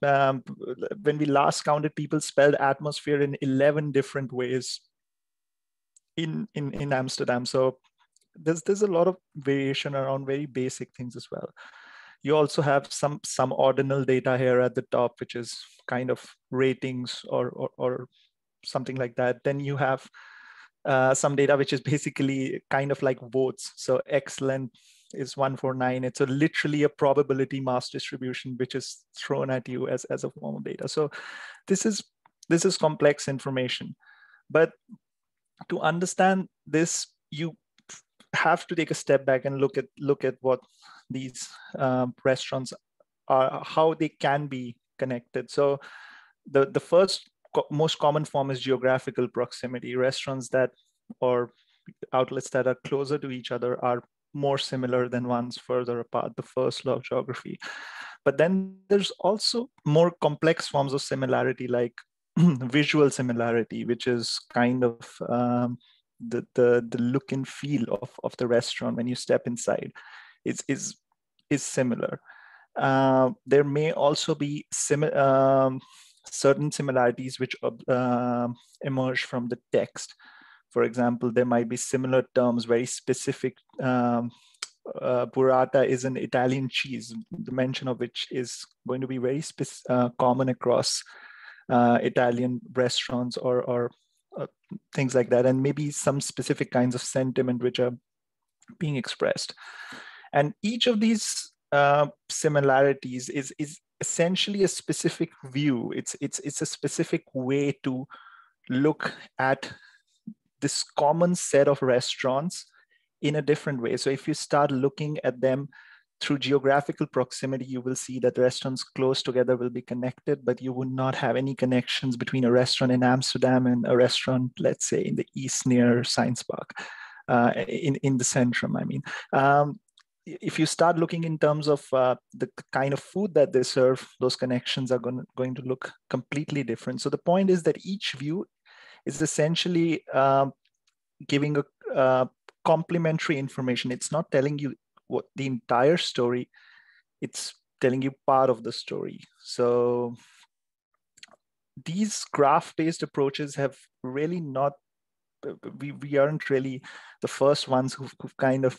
when we last counted, people spelled atmosphere in 11 different ways in Amsterdam. So there's a lot of variation around very basic things as well. You also have some ordinal data here at the top, which is kind of ratings or something like that. Then you have some data which is basically kind of like votes. So excellent is 149. It's literally a probability mass distribution which is thrown at you as a form of data. So this is complex information. But to understand this, you have to take a step back and look at what these restaurants are, how they can be connected. So the first most common form is geographical proximity. Restaurants or outlets that are closer to each other are more similar than ones further apart, the first law of geography. But then there's also more complex forms of similarity, like visual similarity, which is kind of the look and feel of the restaurant when you step inside is similar. There may also be certain similarities which emerge from the text. For example, there might be similar terms, very specific. Burrata is an Italian cheese, the mention of which is going to be very common across Italian restaurants or things like that, and maybe some specific kinds of sentiment which are being expressed. And each of these similarities is essentially a specific view. It's a specific way to look at this common set of restaurants in a different way. So if you start looking at them through geographical proximity, you will see that restaurants close together will be connected, but you would not have any connections between a restaurant in Amsterdam and a restaurant, let's say, in the east near Science Park, in the Centrum, I mean. If you start looking in terms of the kind of food that they serve, those connections are going to look completely different. So the point is that each view is essentially giving a complementary information. It's not telling you what the entire story, it's telling you part of the story. So these graph-based approaches have really not, we aren't really the first ones who've kind of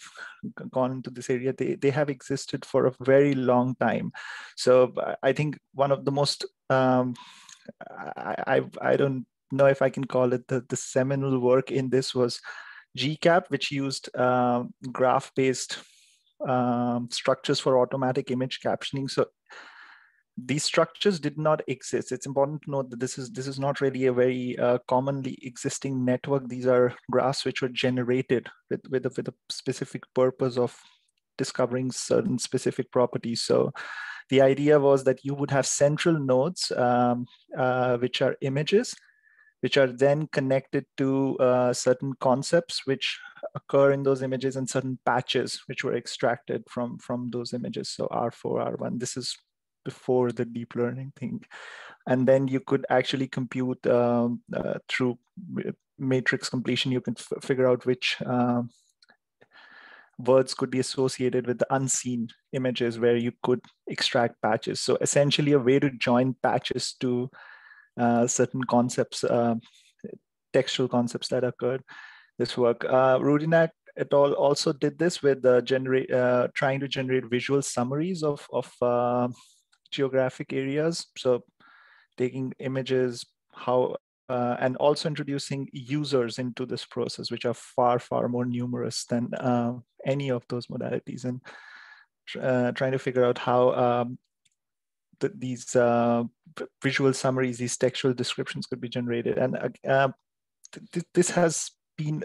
gone into this area. They have existed for a very long time. So I think one of the most, I don't know if I can call it the seminal work in this was GCAP, which used graph-based structures for automatic image captioning. So these structures did not exist. It's important to note that this is not really a very commonly existing network. These are graphs which were generated with a specific purpose of discovering certain specific properties. So the idea was that you would have central nodes, which are images, which are then connected to certain concepts which occur in those images, and certain patches which were extracted from those images. So R4, R1, this is before the deep learning thing. And then you could actually compute through matrix completion, you can figure out which words could be associated with the unseen images where you could extract patches. So essentially a way to join patches to certain concepts, textual concepts that occurred. This work, Rudinac et al. Also did this with trying to generate visual summaries of geographic areas. So taking images, and also introducing users into this process, which are far, far more numerous than any of those modalities, and trying to figure out how these visual summaries, these textual descriptions could be generated. And this has been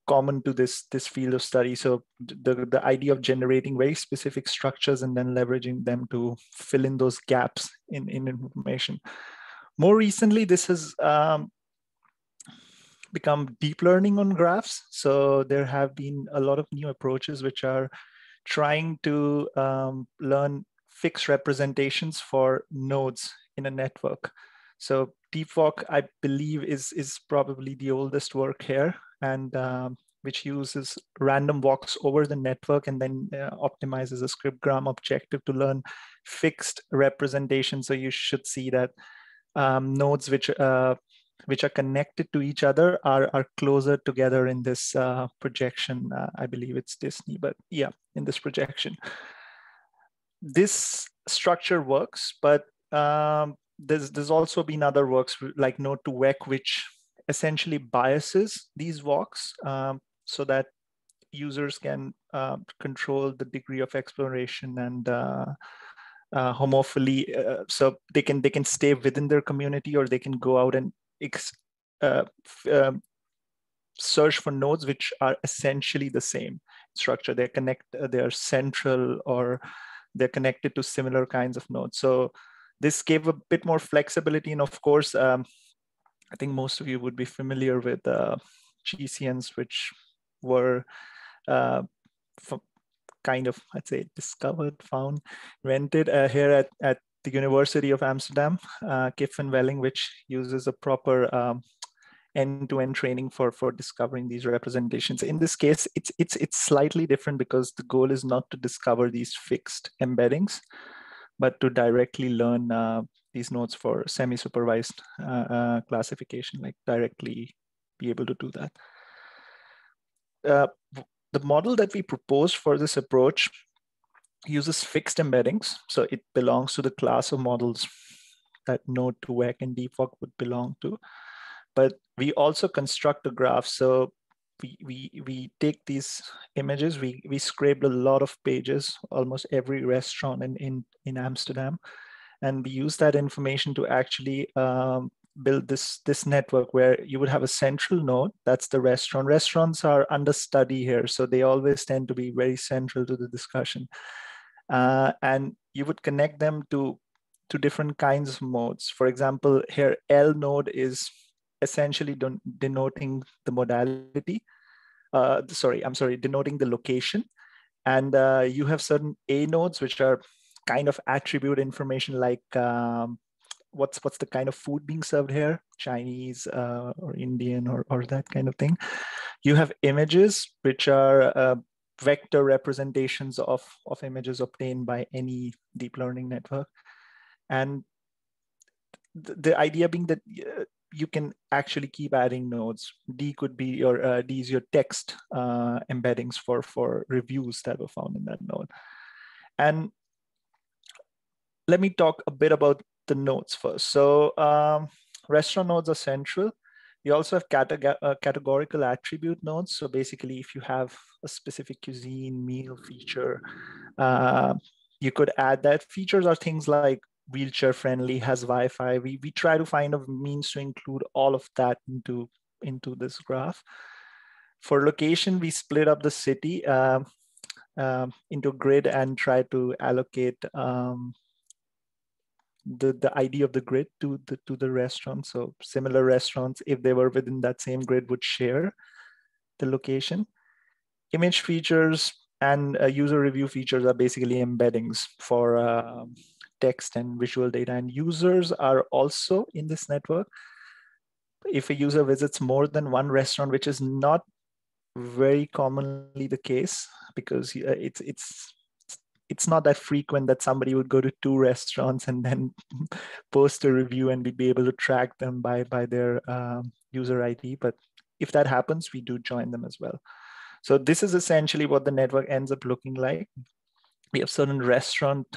common to this field of study. So the idea of generating very specific structures and then leveraging them to fill in those gaps in information. More recently, this has become deep learning on graphs. So there have been a lot of new approaches which are trying to learn fixed representations for nodes in a network. So DeepWalk, I believe, is probably the oldest work here, and which uses random walks over the network and then optimizes a scriptgram objective to learn fixed representation. So you should see that nodes which are connected to each other are closer together in this projection. I believe it's Disney, but yeah, in this projection. This structure works, but there's also been other works like Node to WEC, which essentially biases these walks so that users can control the degree of exploration and homophily, so they can stay within their community, or they can go out and search for nodes which are essentially the same structure. They're central, or they're connected to similar kinds of nodes. So this gave a bit more flexibility. And of course, I think most of you would be familiar with GCNs, which were kind of, I'd say, discovered, found, invented here at the University of Amsterdam, Kip van Welling, which uses a proper end-to-end training for discovering these representations. In this case, it's slightly different because the goal is not to discover these fixed embeddings, but to directly learn these nodes for semi-supervised classification, like directly be able to do that. The model that we proposed for this approach uses fixed embeddings. So it belongs to the class of models that Node to WEC and DeepWalk would belong to. But we also construct a graph. So we take these images, we scraped a lot of pages, almost every restaurant in Amsterdam. And we use that information to actually build this network where you would have a central node. That's the restaurant. Restaurants are under study here, so they always tend to be very central to the discussion. And you would connect them to different kinds of modes. For example, here L node is essentially denoting the modality. Denoting the location. And you have certain A nodes, which are kind of attribute information, like what's the kind of food being served here, Chinese or Indian or that kind of thing. You have images, which are vector representations of images obtained by any deep learning network. And the idea being that you can actually keep adding nodes. D could be your D is your text embeddings for reviews that were found in that node. And let me talk a bit about the nodes first. So restaurant nodes are central. You also have categorical attribute nodes. So basically, if you have a specific cuisine, meal feature, you could add that. Features are things like wheelchair friendly, has Wi-Fi. We try to find a means to include all of that into this graph. For location, we split up the city into grid and try to allocate the idea of the grid to the restaurant. So similar restaurants, if they were within that same grid, would share the location. Image features and user review features are basically embeddings for text and visual data, and users are also in this network. If a user visits more than one restaurant, which is not very commonly the case, because it's not that frequent that somebody would go to 2 restaurants and then post a review and we'd be able to track them by their user ID. But if that happens, we do join them as well. So this is essentially what the network ends up looking like. We have certain restaurant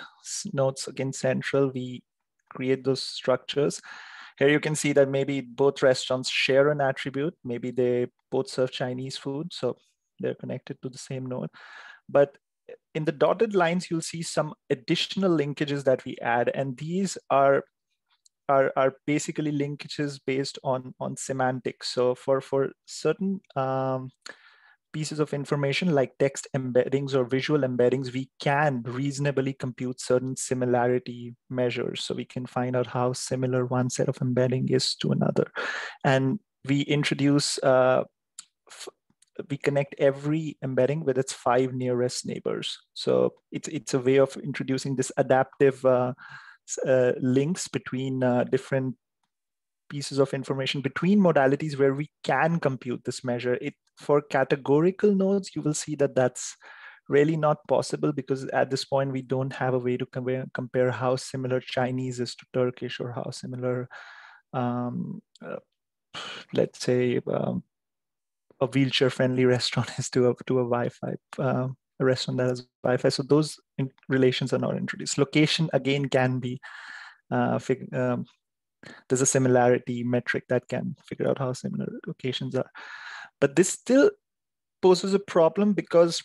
nodes again central. We create those structures. Here you can see that maybe both restaurants share an attribute. Maybe they both serve Chinese food, so they're connected to the same node. But in the dotted lines, you'll see some additional linkages that we add, and these are basically linkages based on semantics. So for certain pieces of information like text embeddings or visual embeddings, we can reasonably compute certain similarity measures. So we can find out how similar one set of embedding is to another. And we introduce, we connect every embedding with its 5 nearest neighbors. So it's a way of introducing this adaptive links between different pieces of information between modalities where we can compute this measure. For categorical nodes, you will see that that's really not possible, because at this point, we don't have a way to compare how similar Chinese is to Turkish, or how similar, let's say, a wheelchair-friendly restaurant is to a Wi-Fi, a restaurant that has Wi-Fi. So those relations are not introduced. Location, again, can be there's a similarity metric that can figure out how similar locations are. But this still poses a problem, because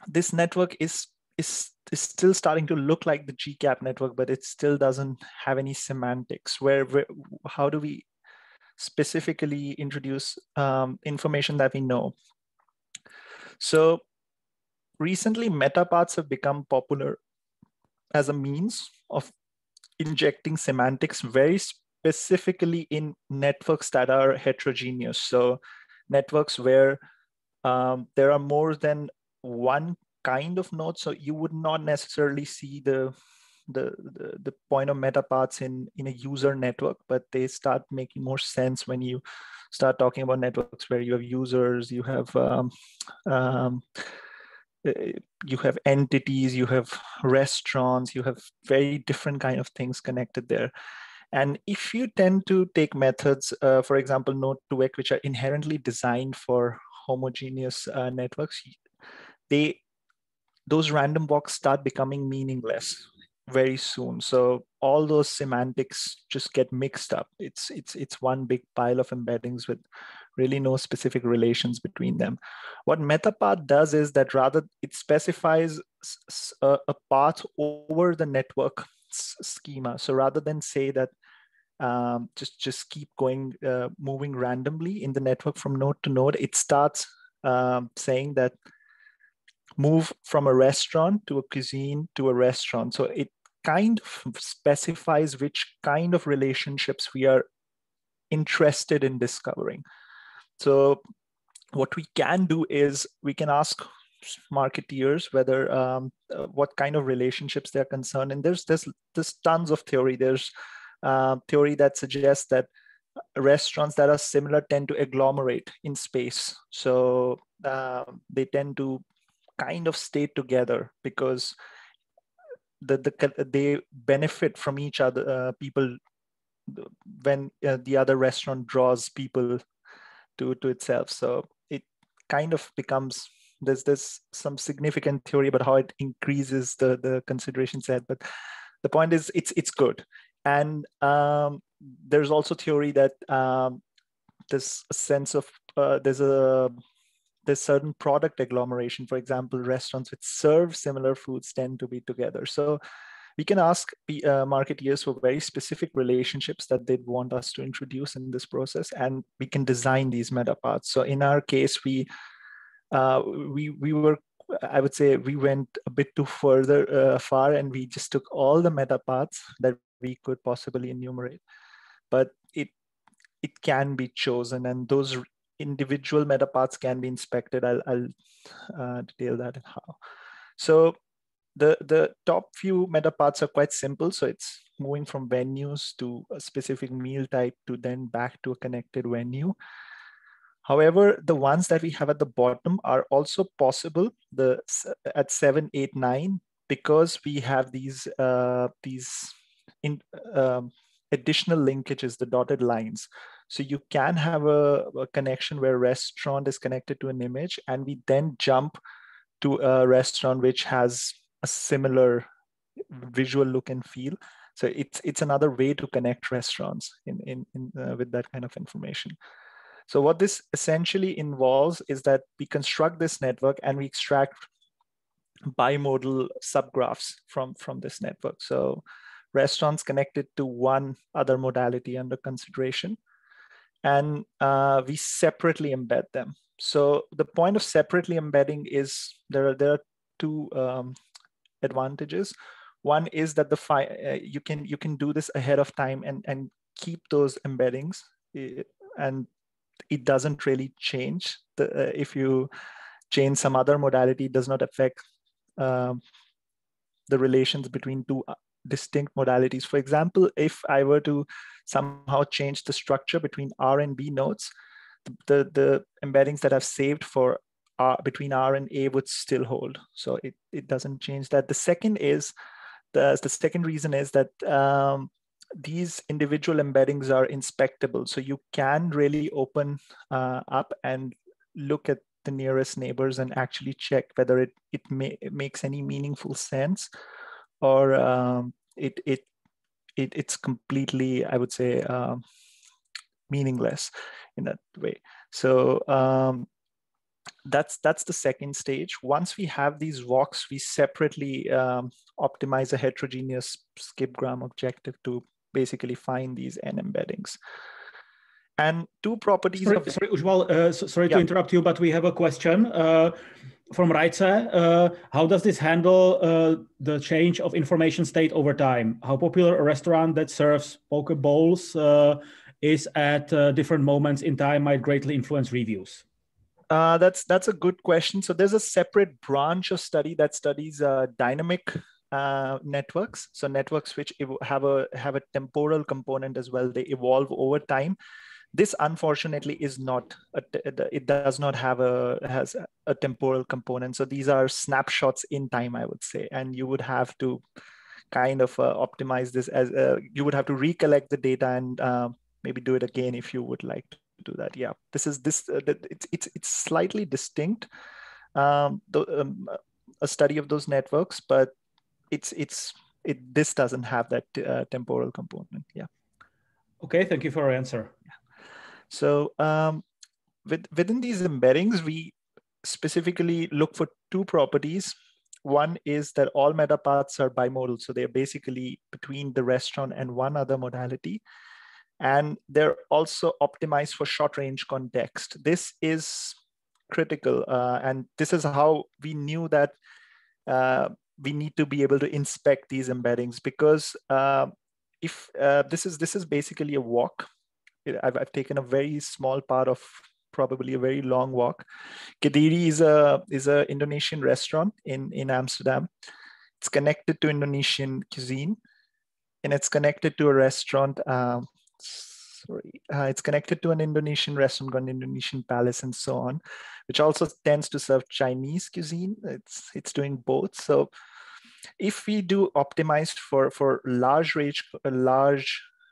this network is still starting to look like the GCAP network, but it still doesn't have any semantics. How do we specifically introduce information that we know? So recently, metapaths have become popular as a means of injecting semantics very specifically in networks that are heterogeneous. So networks where there are more than one kind of node. So you would not necessarily see the point of metapaths in a user network, but they start making more sense when you start talking about networks where you have users, you have entities, you have restaurants, you have very different kind of things connected there. And if you tend to take methods, for example, node2vec, which are inherently designed for homogeneous networks, those random walks start becoming meaningless very soon. So all those semantics just get mixed up. It's one big pile of embeddings with really no specific relations between them. What metapath does is that rather it specifies a path over the network schema. So rather than say that just keep going, moving randomly in the network from node to node, it starts saying that move from a restaurant to a cuisine to a restaurant. So it kind of specifies which kind of relationships we are interested in discovering. So what we can do is we can ask marketeers whether what kind of relationships they're concerned. And there's tons of theory. There's theory that suggests that restaurants that are similar tend to agglomerate in space. So they tend to kind of stay together because they benefit from each other, people, when the other restaurant draws people to itself. So it kind of becomes, there's some significant theory about how it increases the consideration set, but the point is it's good. And there's also theory that there's a sense of there's certain product agglomeration. For example, restaurants which serve similar foods tend to be together. So we can ask marketeers for very specific relationships that they'd want us to introduce in this process, and we can design these metapaths. So in our case, we were, I would say, we went a bit too far, and we just took all the metapaths that we could possibly enumerate. But it can be chosen, and those individual metapaths can be inspected. I'll detail that and how. So the top few metapaths are quite simple. So it's moving from venues to a specific meal type to then back to a connected venue. However, the ones that we have at the bottom are also possible at 7, 8, 9, because we have these additional linkages, the dotted lines. So you can have a connection where restaurant is connected to an image, and we then jump to a restaurant which has a similar visual look and feel. So it's another way to connect restaurants with that kind of information. So what this essentially involves is that we construct this network and we extract bimodal subgraphs from this network. So restaurants connected to one other modality under consideration, and we separately embed them. So the point of separately embedding is there are two advantages. One is that you can do this ahead of time and keep those embeddings, and it doesn't really change. If you change some other modality, it does not affect the relations between two distinct modalities. For example, if I were to somehow change the structure between R and B nodes, the embeddings that I've saved for between R and A would still hold. So it doesn't change that. The second reason is that these individual embeddings are inspectable. So you can really open up and look at the nearest neighbors and actually check whether it makes any meaningful sense, or it's completely, I would say, meaningless in that way. So that's the second stage. Once we have these walks, we separately optimize a heterogeneous skipgram objective to basically find these N embeddings. And two properties.
Sorry, Ujjwal, sorry to interrupt you, but we have a question from Raitse. How does this handle the change of information state over time? How popular a restaurant that serves poke bowls is at different moments in time might greatly influence reviews?
That's a good question. So there's a separate branch of study that studies dynamic networks. So networks which have a temporal component as well. They evolve over time. This unfortunately is not, it does not have has a temporal component. So these are snapshots in time, I would say. And you would have to kind of optimize this as, you would have to recollect the data and maybe do it again if you would like to do that. Yeah, it's slightly distinct, a study of those networks, but this doesn't have that temporal component. Yeah.
Okay, thank you for your answer.
Yeah. So within these embeddings, we specifically look for two properties. One is that all meta paths are bimodal, so they're basically between the restaurant and one other modality. And they're also optimized for short range context. This is critical. And this is how we knew that we need to be able to inspect these embeddings, because if this is basically a walk. I've taken a very small part of probably a very long walk. Kediri is a Indonesian restaurant in Amsterdam. It's connected to Indonesian cuisine, and it's connected to a restaurant. It's connected to an Indonesian restaurant called Indonesian Palace and so on, which also tends to serve Chinese cuisine. It's doing both. So if we do optimize for large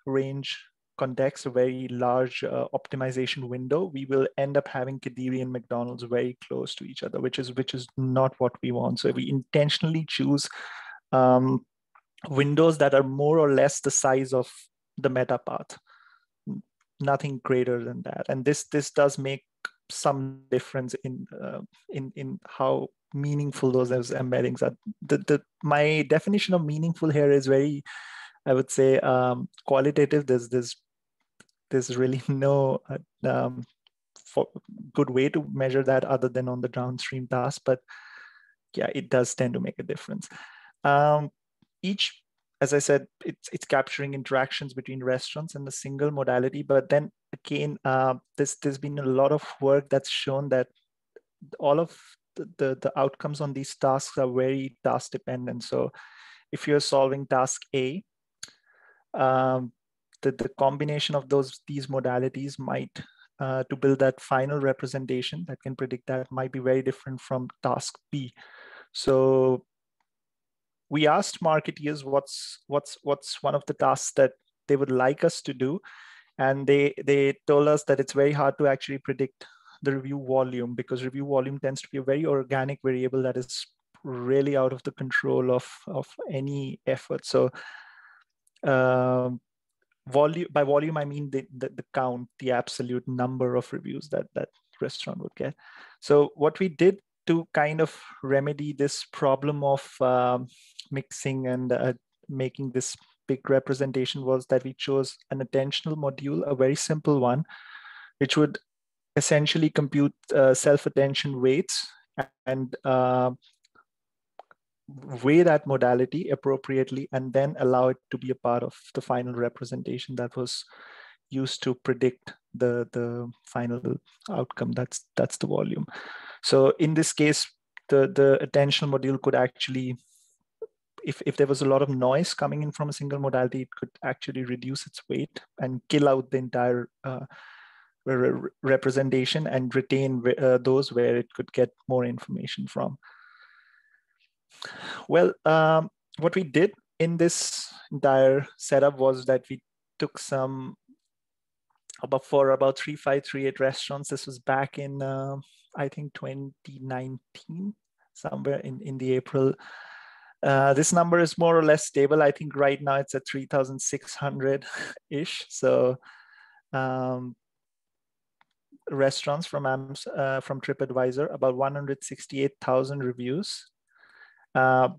range context, a very large optimization window, we will end up having Kediri and McDonald's very close to each other, which is not what we want. So we intentionally choose windows that are more or less the size of the meta path, nothing greater than that. And this does make some difference in how meaningful those embeddings are. My definition of meaningful here is very, I would say, qualitative. There's really no good way to measure that other than on the downstream task. But yeah, it does tend to make a difference. As I said, it's capturing interactions between restaurants and a single modality. But then again, there's been a lot of work that's shown that all of the outcomes on these tasks are very task dependent. So if you're solving task A, the combination of these modalities might, to build that final representation that can predict that, might be very different from task B. So we asked marketeers what's one of the tasks that they would like us to do. And they told us that it's very hard to actually predict the review volume, because review volume tends to be a very organic variable that is really out of the control of any effort. So by volume, I mean the count, the absolute number of reviews that restaurant would get. So what we did to kind of remedy this problem of mixing and making this big representation was that we chose an attentional module, a very simple one, which would essentially compute self-attention weights and weigh that modality appropriately, and then allow it to be a part of the final representation that was used to predict the final outcome. That's the volume. So in this case, the attentional module could actually, if there was a lot of noise coming in from a single modality, it could actually reduce its weight and kill out the entire representation and retain those where it could get more information from. Well, what we did in this entire setup was that we took for about 3538 restaurants. This was back in, I think, 2019, somewhere in the April. This number is more or less stable. I think right now it's at 3,600-ish. So restaurants from TripAdvisor, about 168,000 reviews.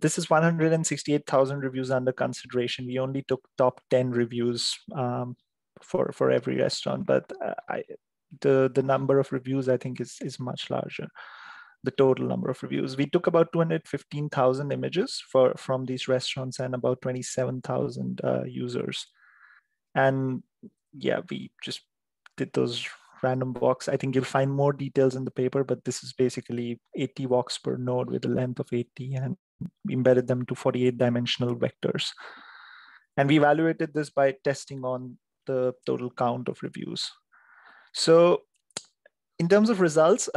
This is 168,000 reviews under consideration. We only took top 10 reviews for every restaurant, but the number of reviews I think is much larger. The total number of reviews. We took about 215,000 images from these restaurants and about 27,000 users. And yeah, we just did those random walks. I think you'll find more details in the paper, but this is basically 80 walks per node with a length of 80, and we embedded them to 48-dimensional vectors. And we evaluated this by testing on the total count of reviews. So in terms of results,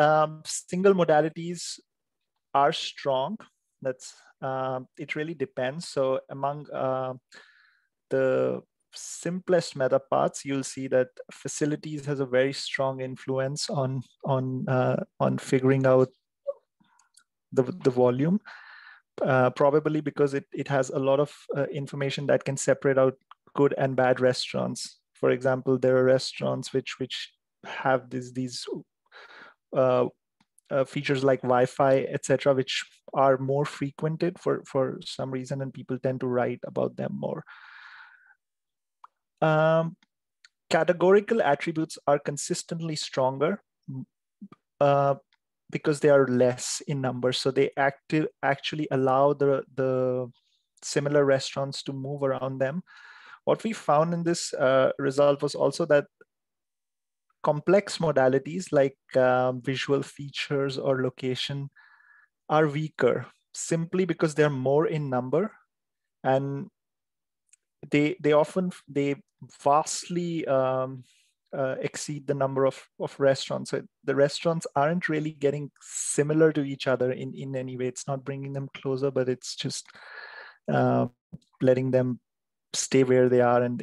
single modalities are strong. That's it really depends. So among the simplest meta paths, you'll see that facilities has a very strong influence on figuring out the volume, probably because it has a lot of information that can separate out good and bad restaurants. For example, there are restaurants which have these features like Wi-Fi, etc., which are more frequented for some reason, and people tend to write about them more. Categorical attributes are consistently stronger because they are less in number. So they actually allow the similar restaurants to move around them. What we found in this result was also that complex modalities like visual features or location are weaker simply because they're more in number, and they vastly exceed the number of restaurants. So the restaurants aren't really getting similar to each other in any way. It's not bringing them closer, but it's just letting them stay where they are, and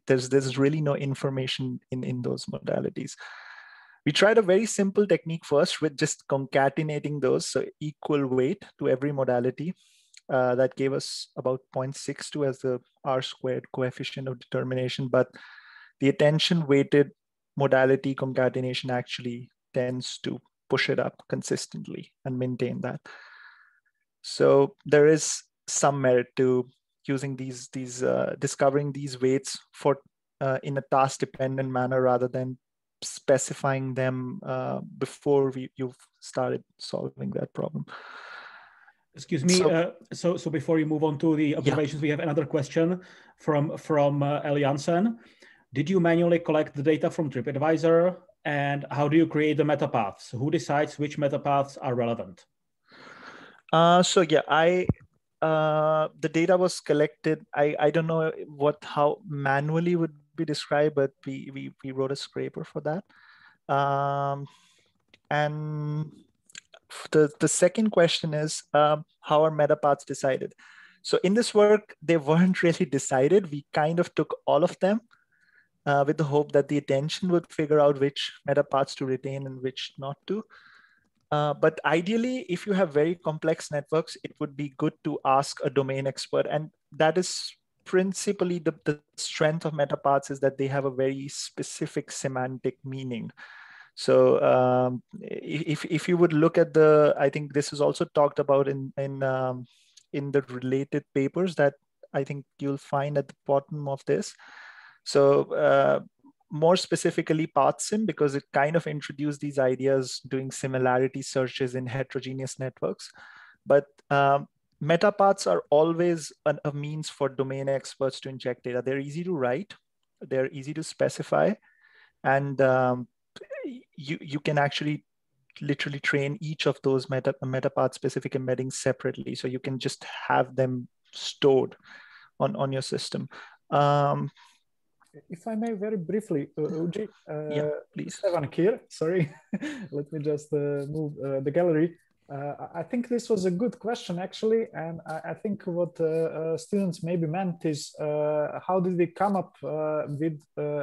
there's really no information in those modalities. We tried a very simple technique first with just concatenating those, so equal weight to every modality. That gave us about 0.62 as the R-squared coefficient of determination, but the attention weighted modality concatenation actually tends to push it up consistently and maintain that. So there is some merit to using these discovering these weights for in a task dependent manner rather than specifying them before you've started solving that problem.
Excuse me. So before you move on to the observations, we have another question from El Jansen. Did you manually collect the data from TripAdvisor, and how do you create the meta paths? Who decides which meta paths are relevant?
So yeah, the data was collected. I don't know how manually would be described, but we wrote a scraper for that. And the second question is how are meta paths decided? So in this work, they weren't really decided. We kind of took all of them with the hope that the attention would figure out which meta parts to retain and which not to. But ideally, if you have very complex networks, it would be good to ask a domain expert. And that is principally the strength of meta parts, is that they have a very specific semantic meaning. So if you would look at I think this is also talked about in the related papers that I think you'll find at the bottom of this. So more specifically PathSim, because it kind of introduced these ideas doing similarity searches in heterogeneous networks. But metapaths are always a means for domain experts to inject data. They're easy to write, they're easy to specify, and you can actually literally train each of those metapath specific embeddings separately. So you can just have them stored on your system.
If I may, very briefly, Uji,
yeah, please.
Stevan here, sorry. Let me just move the gallery. I think this was a good question, actually. And I think what students maybe meant is, how did we come up with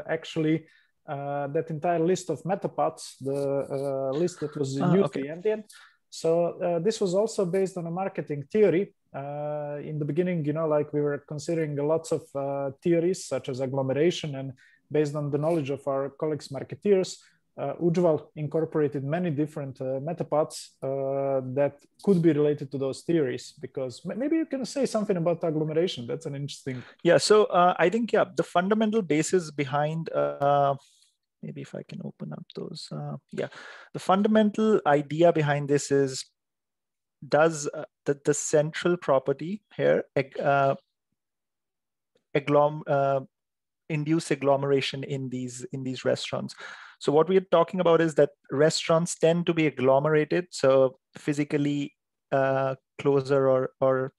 actually that entire list of metapaths, the list that was used in the end? So this was also based on a marketing theory. In the beginning, like we were considering lots of theories such as agglomeration, and based on the knowledge of our colleagues marketeers, Ujjwal incorporated many different metapaths that could be related to those theories. Because maybe you can say something about agglomeration. That's an interesting.
Yeah, so I think, the fundamental basis behind, maybe if I can open up those, the fundamental idea behind this is, does the central property here induce agglomeration in these restaurants? So what we're talking about is that restaurants tend to be agglomerated, so physically closer, or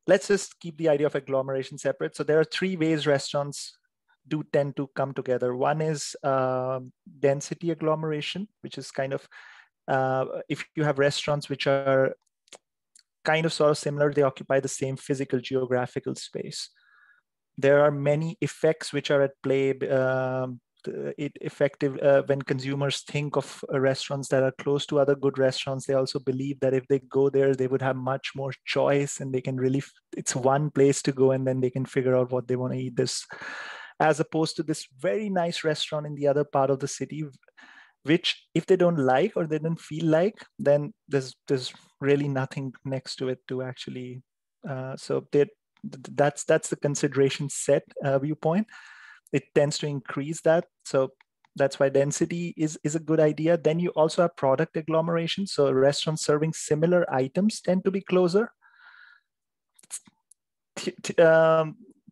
let's just keep the idea of agglomeration separate. So there are three ways restaurants do tend to come together. One is density agglomeration, which is kind of, if you have restaurants which are kind of sort of similar, they occupy the same physical geographical space. There are many effects which are at play. When consumers think of restaurants that are close to other good restaurants, they also believe that if they go there, they would have much more choice, and they can really, it's one place to go, and then they can figure out what they want to eat. This, as opposed to this very nice restaurant in the other part of the city, which if they don't like or they don't feel like, then there's really nothing next to it to actually. So that's the consideration set viewpoint. It tends to increase that. So that's why density is a good idea. Then you also have product agglomeration. So restaurants serving similar items tend to be closer.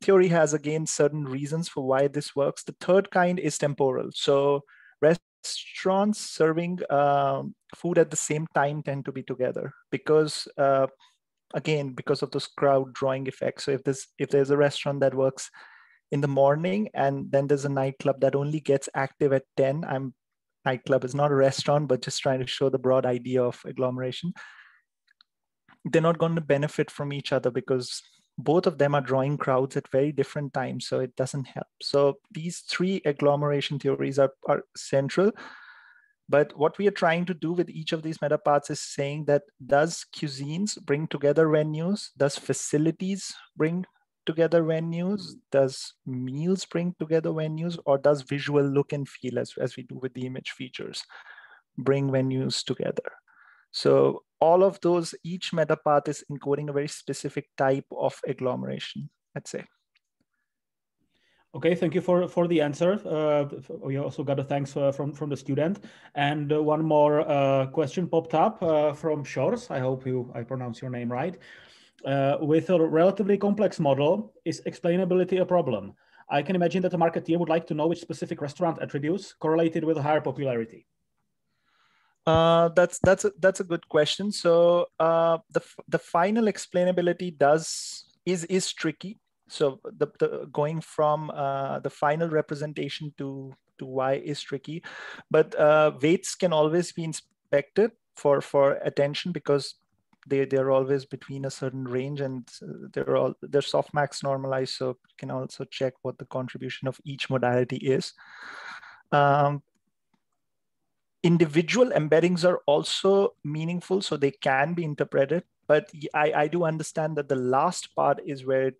Theory has, again, certain reasons for why this works. The third kind is temporal. So restaurants serving food at the same time tend to be together because, again, because of those crowd drawing effects. So if there's a restaurant that works in the morning and then there's a nightclub that only gets active at 10, nightclub is not a restaurant, but just trying to show the broad idea of agglomeration. They're not going to benefit from each other because both of them are drawing crowds at very different times, so it doesn't help. So these three agglomeration theories are central. But what we are trying to do with each of these metapaths is saying that, does cuisines bring together venues? Does facilities bring together venues? Does meals bring together venues? Or does visual look and feel, as we do with the image features, bring venues together? So all of those, each metapath is encoding a very specific type of agglomeration, I'd say.
Okay, thank you for the answer. We also got a thanks from the student. And one more question popped up from Shores. I hope I pronounce your name right. With a relatively complex model, is explainability a problem? I can imagine that a marketeer would like to know which specific restaurant attributes correlated with higher popularity.
That's a good question. So the final explainability is tricky. So the going from the final representation to why is tricky, but weights can always be inspected for attention, because they're always between a certain range, and they're softmax normalized, so you can also check what the contribution of each modality is. Individual embeddings are also meaningful, so they can be interpreted. But I do understand that the last part is where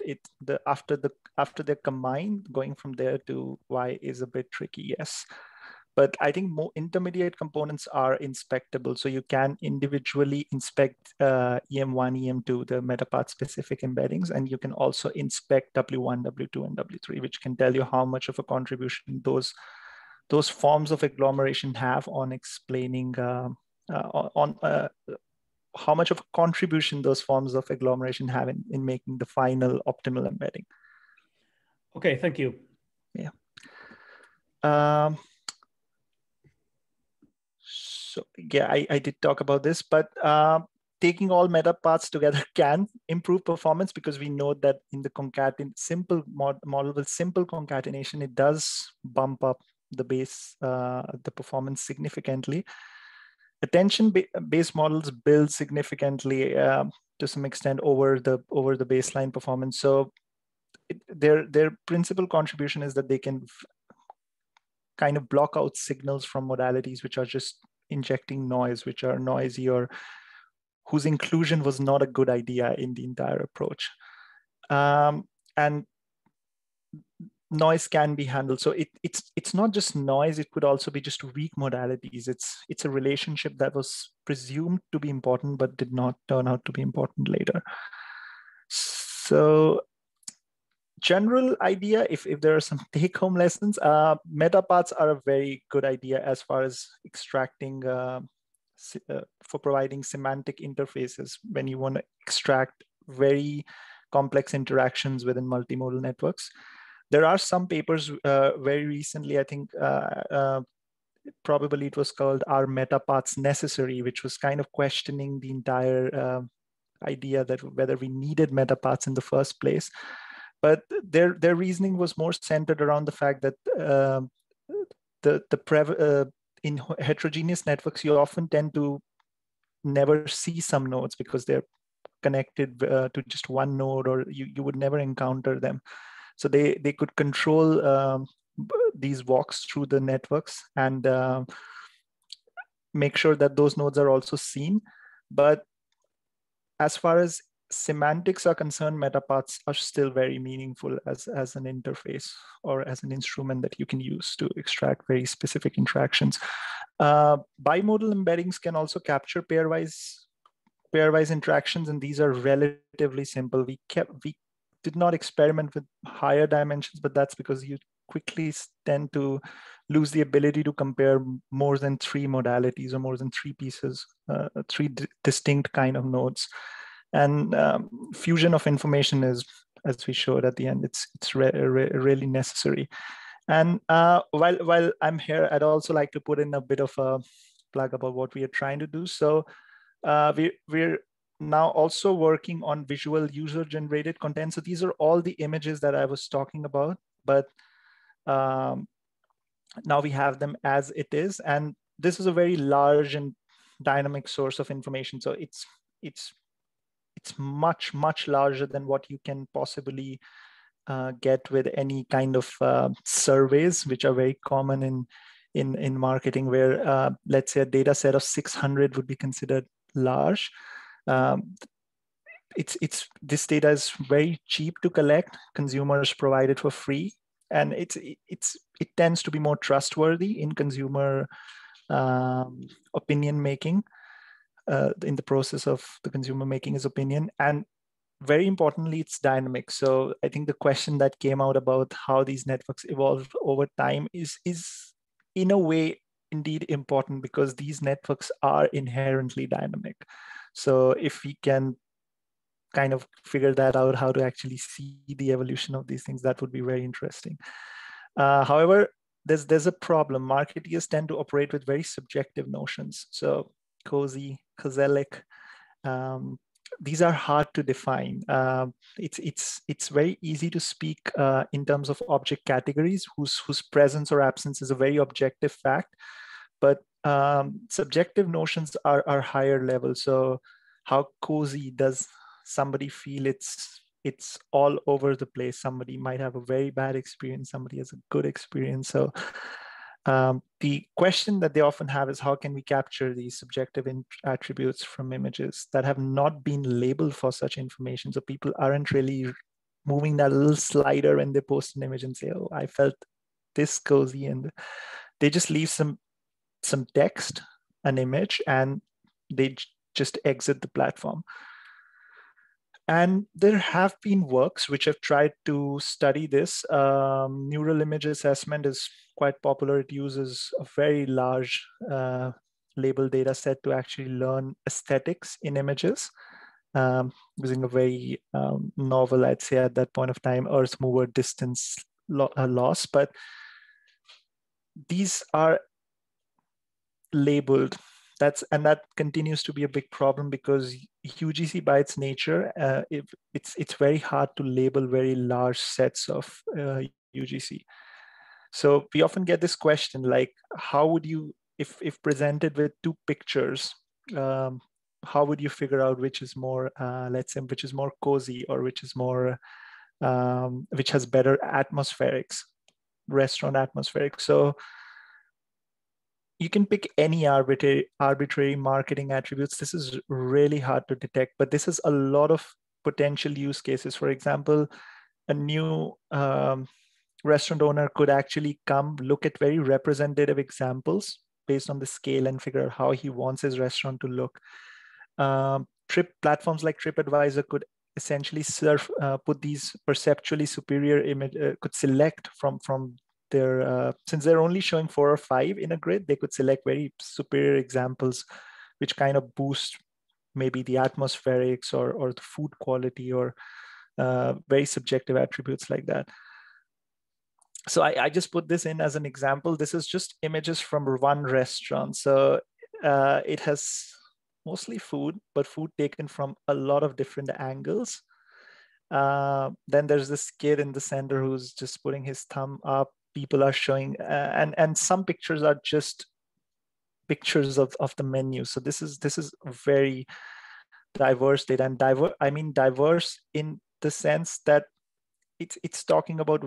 after they're combined, going from there to Y is a bit tricky, yes. But I think more intermediate components are inspectable. So you can individually inspect EM1, EM2, the metapart specific embeddings, and you can also inspect W1, W2, and W3, which can tell you how much of a contribution those forms of agglomeration have on explaining how much of a contribution those forms of agglomeration have in making the final optimal embedding.
Okay, thank you.
Yeah. So yeah, I did talk about this, but taking all meta parts together can improve performance, because we know that in the simple model with simple concatenation, it does bump up the performance significantly. Attention-based models build significantly to some extent over the baseline performance. So their principal contribution is that they can kind of block out signals from modalities which are just injecting noise, which are noisy, or whose inclusion was not a good idea in the entire approach. And noise can be handled. So it's not just noise, it could also be just weak modalities. It's a relationship that was presumed to be important, but did not turn out to be important later. So general idea, if there are some take-home lessons, metaparts are a very good idea as far as extracting, for providing semantic interfaces when you want to extract very complex interactions within multimodal networks. There are some papers very recently, I think probably it was called Are Metaparts Necessary, which was kind of questioning the entire idea that whether we needed metaparts in the first place. But their reasoning was more centered around the fact that in heterogeneous networks, you often tend to never see some nodes because they're connected to just one node, or you would never encounter them. So they could control these walks through the networks and make sure that those nodes are also seen. But as far as semantics are concerned, metaparts are still very meaningful as an interface or as an instrument that you can use to extract very specific interactions. Bimodal embeddings can also capture pairwise interactions, and these are relatively simple. We did not experiment with higher dimensions, but that's because you quickly tend to lose the ability to compare more than 3 modalities or more than 3 pieces, 3 distinct kind of nodes. And fusion of information is, as we showed at the end, it's really necessary. And while I'm here, I'd also like to put in a bit of a plug about what we are trying to do. So we're now also working on visual user-generated content. So these are all the images that I was talking about, but now we have them as it is. And this is a very large and dynamic source of information. So it's much, much larger than what you can possibly get with any kind of surveys, which are very common in marketing, where let's say a data set of 600 would be considered large. This data is very cheap to collect. Consumers provide it for free, and it tends to be more trustworthy in consumer opinion making, in the process of the consumer making his opinion. And very importantly, it's dynamic. So I think the question that came out about how these networks evolve over time is in a way indeed important, because these networks are inherently dynamic. So if we can kind of figure that out, how to actually see the evolution of these things, that would be very interesting. However, there's a problem. Marketeers tend to operate with very subjective notions. So cozy, Kozelik, these are hard to define. It's very easy to speak in terms of object categories whose presence or absence is a very objective fact, but subjective notions are higher level. So how cozy does somebody feel? It's all over the place. Somebody might have a very bad experience, somebody has a good experience. So the question that they often have is, how can we capture these subjective attributes from images that have not been labeled for such information? So people aren't really moving that little slider when they post an image and say, oh, I felt this cozy, and they just leave some text, an image, and they just exit the platform. And there have been works which have tried to study this. Neural image assessment is quite popular. It uses a very large label data set to actually learn aesthetics in images, using a very novel, I'd say at that point of time, Earth mover distance loss. But these are labeled. That continues to be a big problem, because UGC by its nature, it's very hard to label very large sets of UGC. So we often get this question, like, how would you, if presented with two pictures, how would you figure out which is more, let's say, which is more cozy, or which is more, which has better atmospherics, restaurant atmospherics? So you can pick any arbitrary marketing attributes. This is really hard to detect, but this is a lot of potential use cases. For example, a new restaurant owner could actually come look at very representative examples based on the scale and figure out how he wants his restaurant to look. Platforms like TripAdvisor could essentially put these perceptually superior image, could select from their, since they're only showing 4 or 5 in a grid, they could select very superior examples, which kind of boost maybe the atmospherics or the food quality, or very subjective attributes like that. So I just put this in as an example. This is just images from one restaurant. So it has mostly food, but food taken from a lot of different angles. Then there's this kid in the center who's just putting his thumb up. People are showing, and some pictures are just pictures of the menu. So this is very diverse data, and I mean diverse in the sense that it's talking about,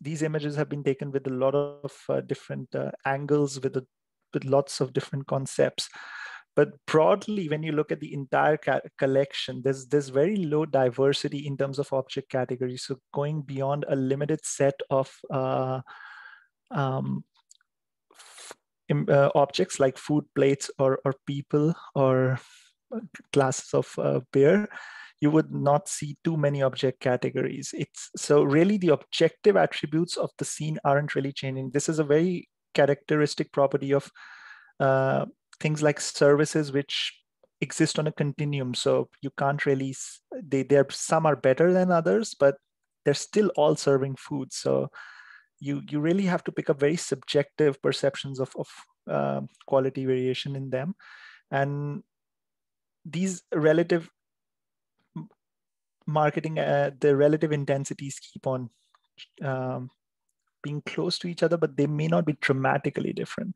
these images have been taken with a lot of different angles, with lots of different concepts. But broadly, when you look at the entire collection, there's very low diversity in terms of object categories. So going beyond a limited set of objects like food plates or people or glasses of beer, you would not see too many object categories. So really the objective attributes of the scene aren't really changing. This is a very characteristic property of things like services which exist on a continuum. So you can't really, some are better than others, but they're still all serving food. So you really have to pick up very subjective perceptions of quality variation in them. And these relative marketing, the relative intensities keep on being close to each other, but they may not be dramatically different.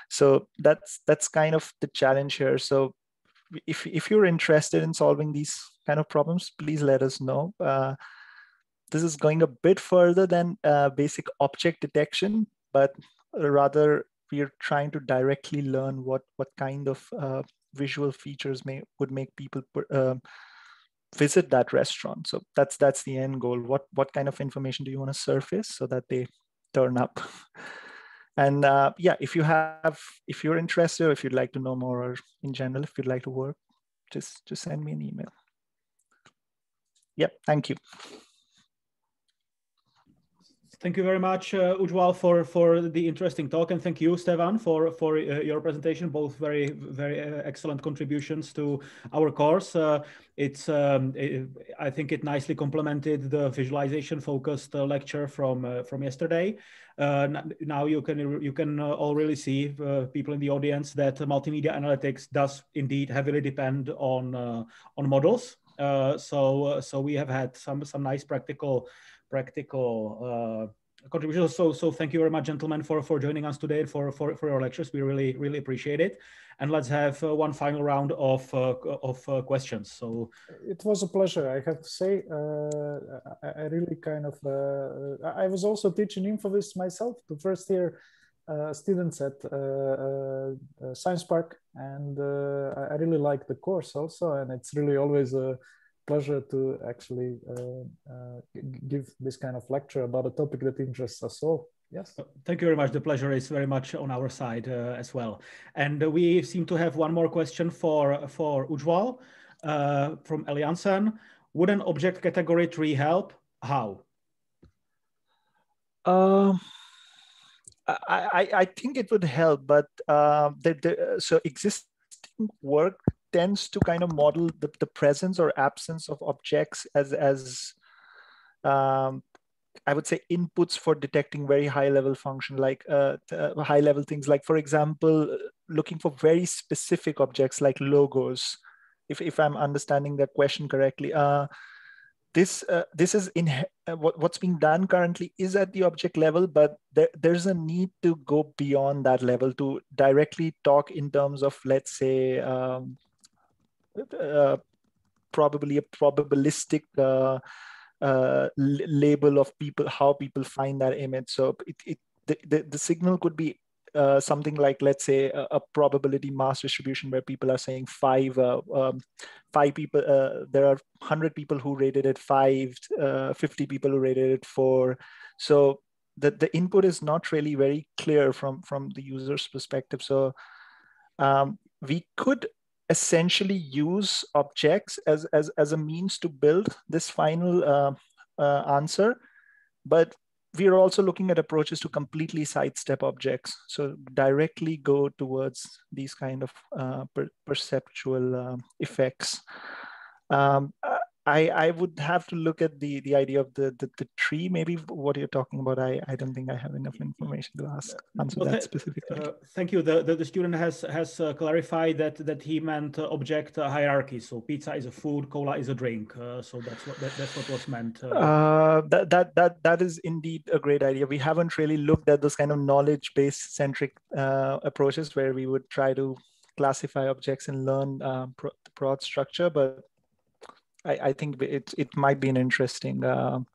So that's kind of the challenge here. So if you're interested in solving these kind of problems, please let us know. This is going a bit further than basic object detection, but rather we're trying to directly learn what kind of visual features would make people visit that restaurant. So that's the end goal. What kind of information do you want to surface so that they turn up? And yeah, if you're interested, or if you'd like to know more, or in general, if you'd like to work, just send me an email. Yep, thank you.
Thank you very much, Ujjwal, for the interesting talk, and thank you, Stevan, for your presentation. Both very, very excellent contributions to our course. I think it nicely complemented the visualization-focused lecture from yesterday. Now you can all really see, people in the audience, that multimedia analytics does indeed heavily depend on models. So we have had some nice practical contributions. So thank you very much, gentlemen, for joining us today for your lectures. We really appreciate it. And let's have one final round of questions. So
it was a pleasure, I have to say. I really kind of I was also teaching InfoVis myself, the first year students at Science Park, and I really like the course also, and it's really always a pleasure to actually give this kind of lecture about a topic that interests us all. Yes.
Thank you very much. The pleasure is very much on our side as well. And we seem to have one more question for Ujjwal from Eliansen. Would an object category tree help? How?
I think it would help, but so existing work tends to kind of model the presence or absence of objects as I would say inputs for detecting very high level function, like high level things, like for example, looking for very specific objects like logos, if I'm understanding the question correctly. This is what's being done currently is at the object level, but there's a need to go beyond that level to directly talk in terms of, let's say, probably a probabilistic label of people, how people find that image. So the signal could be something like, let's say, a probability mass distribution where people are saying five people, there are 100 people who rated it 5, 50 people who rated it 4. So the input is not really very clear from the user's perspective. So we could essentially use objects as a means to build this final answer, but we are also looking at approaches to completely sidestep objects, so directly go towards these kind of perceptual effects. I would have to look at the idea of the tree, maybe what you're talking about. I don't think I have enough information to answer that specifically.
Thank you. The student has clarified that he meant object hierarchy. So pizza is a food, cola is a drink. So that's what was meant.
That is indeed a great idea. We haven't really looked at those kind of knowledge-based centric approaches where we would try to classify objects and learn broad structure, but I think it might be an interesting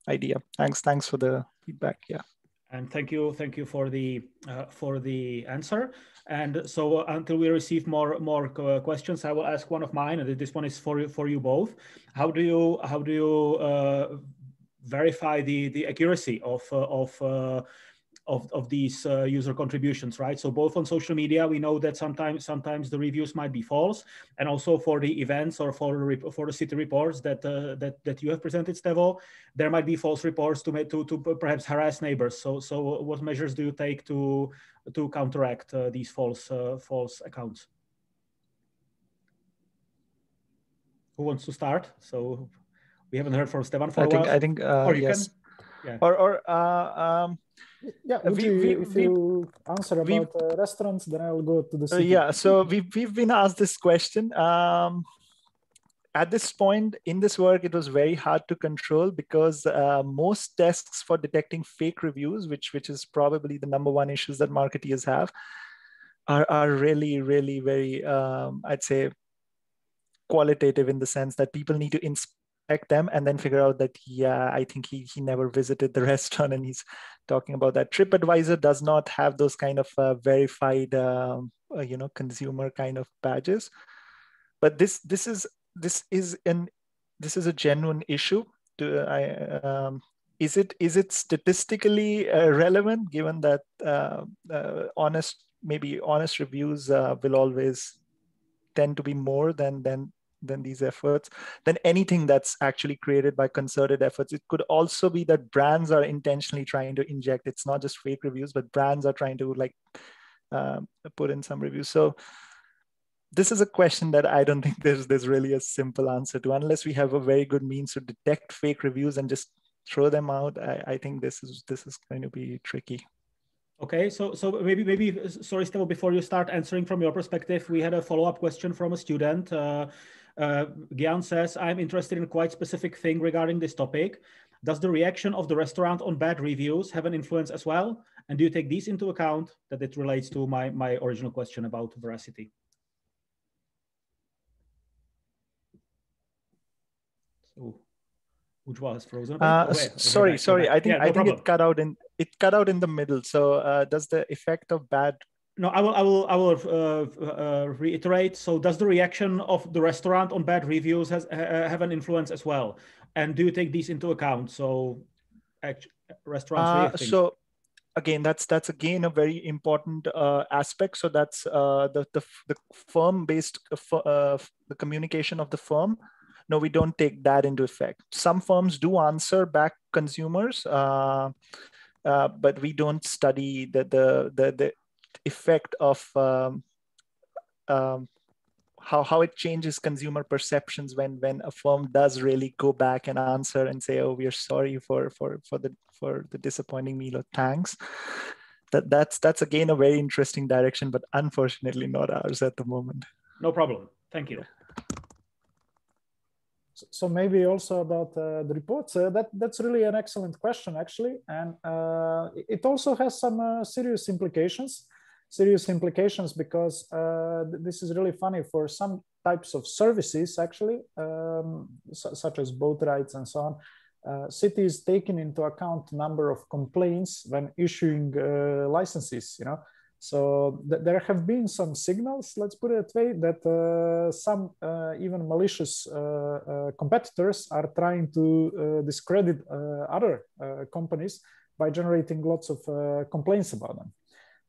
idea. Thanks for the feedback. Yeah,
and thank you for the answer. And so until we receive more questions, I will ask one of mine, and this one is for you both. How do you verify the accuracy of these user contributions, right? So both on social media, we know that sometimes the reviews might be false, and also for the events or for the city reports that you have presented, Stevo, there might be false reports to perhaps harass neighbors. So what measures do you take to counteract these false accounts? Who wants to start? So we haven't heard from Stevan for a while.
I think
or you
yes.
Can, yeah.
Yeah, if you answer about restaurants, then I'll go to the city.
Yeah, so we've been asked this question. At this point in this work, it was very hard to control because most tests for detecting fake reviews, which is probably the #1 issues that marketeers have, are really very, I'd say, qualitative in the sense that people need to inspect them and then figure out that, yeah, I think he never visited the restaurant and he's talking about that. TripAdvisor does not have those kind of verified, consumer kind of badges. But this is a genuine issue. Is it statistically relevant, given that honest reviews will always tend to be more than these efforts, than anything that's actually created by concerted efforts? It could also be that brands are intentionally trying to inject. It's not just fake reviews, but brands are trying to put in some reviews. So this is a question that I don't think there's really a simple answer to, unless we have a very good means to detect fake reviews and just throw them out. I think this is going to be tricky.
Okay, so maybe sorry, Stevo, before you start answering from your perspective, we had a follow-up question from a student. Gian says, I'm interested in a quite specific thing regarding this topic. Does the reaction of the restaurant on bad reviews have an influence as well? And do you take these into account? That it relates to my original question about veracity. So Ujjwal has frozen.
Sorry. I think it cut out in the middle. So does the effect of bad?
No, I will reiterate. So does the reaction of the restaurant on bad reviews have an influence as well? And do you take these into account? So restaurants.
So again, that's again a very important aspect. So that's the firm-based the communication of the firm. No, we don't take that into effect. Some firms do answer back consumers, but we don't study the effect of how it changes consumer perceptions when a firm does really go back and answer and say, "Oh, we are sorry for the disappointing meal, or thanks." That's again a very interesting direction, but unfortunately not ours at the moment.
No problem. Thank you.
Yeah. So maybe also about the reports. That's really an excellent question, actually, and it also has some serious implications. Because this is really funny for some types of services, actually, such as boat rides and so on. Cities taking into account number of complaints when issuing licenses. So there have been some signals, let's put it that way, that some even malicious competitors are trying to discredit other companies by generating lots of complaints about them.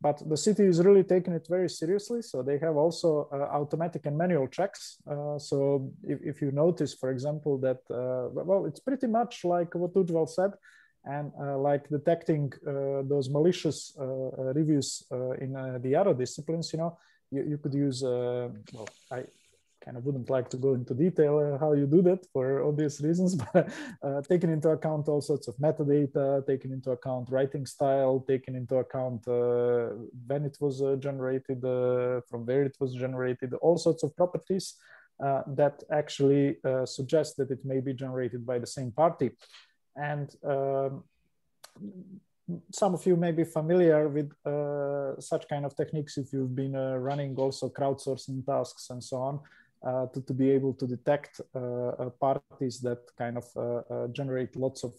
But the city is really taking it very seriously. So they have also automatic and manual checks. So if you notice, for example, that, well, it's pretty much like what Ujjwal said, and like detecting those malicious reviews in the other disciplines, you could use, well, I kind of wouldn't like to go into detail how you do that for obvious reasons, but taking into account all sorts of metadata, taking into account writing style, taking into account when it was generated, from where it was generated, all sorts of properties that actually suggest that it may be generated by the same party. And some of you may be familiar with such kind of techniques if you've been running also crowdsourcing tasks and so on, to be able to detect parties that kind of generate lots of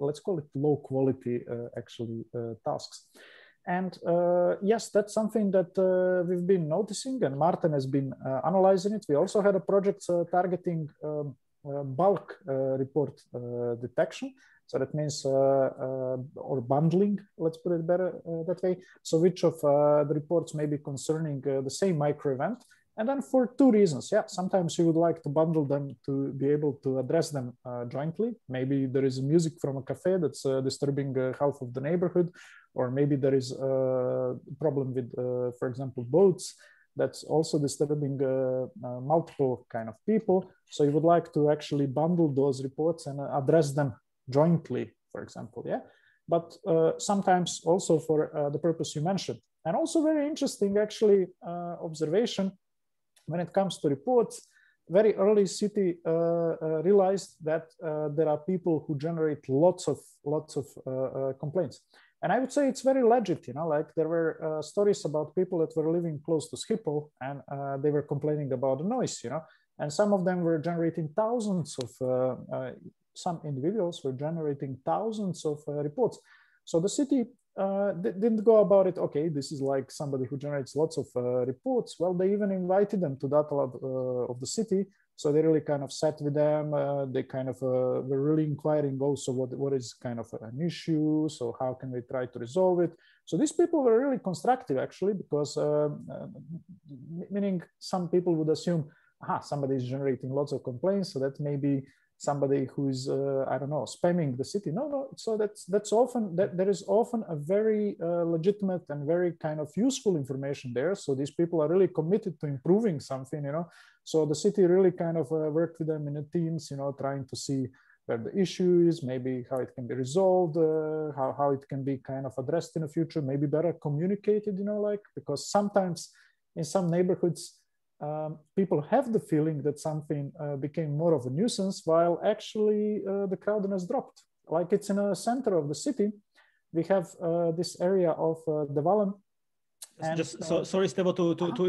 let's call it low quality actually tasks. And yes, that's something that we've been noticing, and Martin has been analyzing it. We also had a project targeting bulk report detection. So that means, or bundling, let's put it better that way. So which of the reports may be concerning the same micro event. And then for two reasons, yeah, sometimes you would like to bundle them to be able to address them jointly. Maybe there is music from a cafe that's disturbing half of the neighborhood, or maybe there is a problem with, for example, boats that's also disturbing multiple kind of people. So you would like to actually bundle those reports and address them jointly, for example, yeah. But sometimes also for the purpose you mentioned. And also very interesting, actually, observation when it comes to reports. Very early city realized that there are people who generate lots of complaints. And I would say it's very legit, like there were stories about people that were living close to Schiphol, and they were complaining about the noise, and some of them were generating thousands of, some individuals were generating thousands of reports. So the city didn't go about it, okay, this is like somebody who generates lots of reports. Well, they even invited them to data lab of the city. So they really kind of sat with them. They kind of were really inquiring also what is kind of an issue. So how can we try to resolve it? So these people were really constructive, actually, because meaning some people would assume, aha, somebody is generating lots of complaints, so that may be somebody who is, I don't know, spamming the city. No. So that's often, there is often a very legitimate and very kind of useful information there. So these people are really committed to improving something, So the city really kind of worked with them in the teams, trying to see where the issue is, maybe how it can be resolved, how it can be kind of addressed in the future, maybe better communicated, like, because sometimes in some neighborhoods, people have the feeling that something became more of a nuisance, while actually the crowdiness dropped. Like it's in the center of the city. We have this area of the Wallen.
And, sorry, Stevo,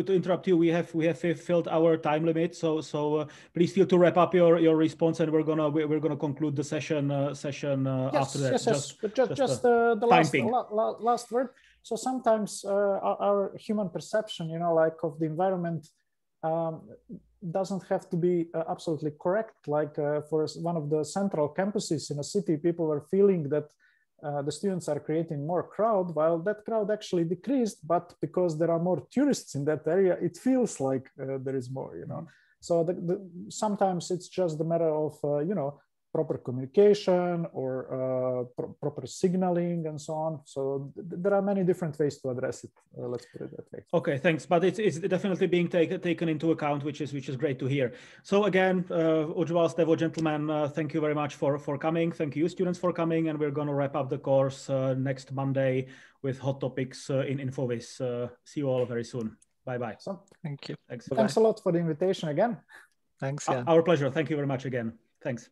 to interrupt you. We have filled our time limit, so please feel to wrap up your response, and we're gonna conclude the session
yes,
after that.
Yes, just the last word. So sometimes our human perception, you know, like of the environment, doesn't have to be absolutely correct. Like for one of the central campuses in a city, people were feeling that the students are creating more crowd, while that crowd actually decreased, but because there are more tourists in that area, it feels like there is more, you know. So sometimes it's just a matter of, you know, proper communication or proper signaling and so on. So there are many different ways to address it. Let's put it that way.
Okay, thanks. But it's definitely being taken into account, which is great to hear. So again, Ujjwal, Stevo, gentlemen, thank you very much for coming. Thank you, students, for coming. And we're going to wrap up the course next Monday with hot topics in InfoVis. See you all very soon. Bye-bye.
So,
thank you.
Thanks a lot for the invitation again.
Thanks. Yeah.
Our pleasure. Thank you very much again. Thanks.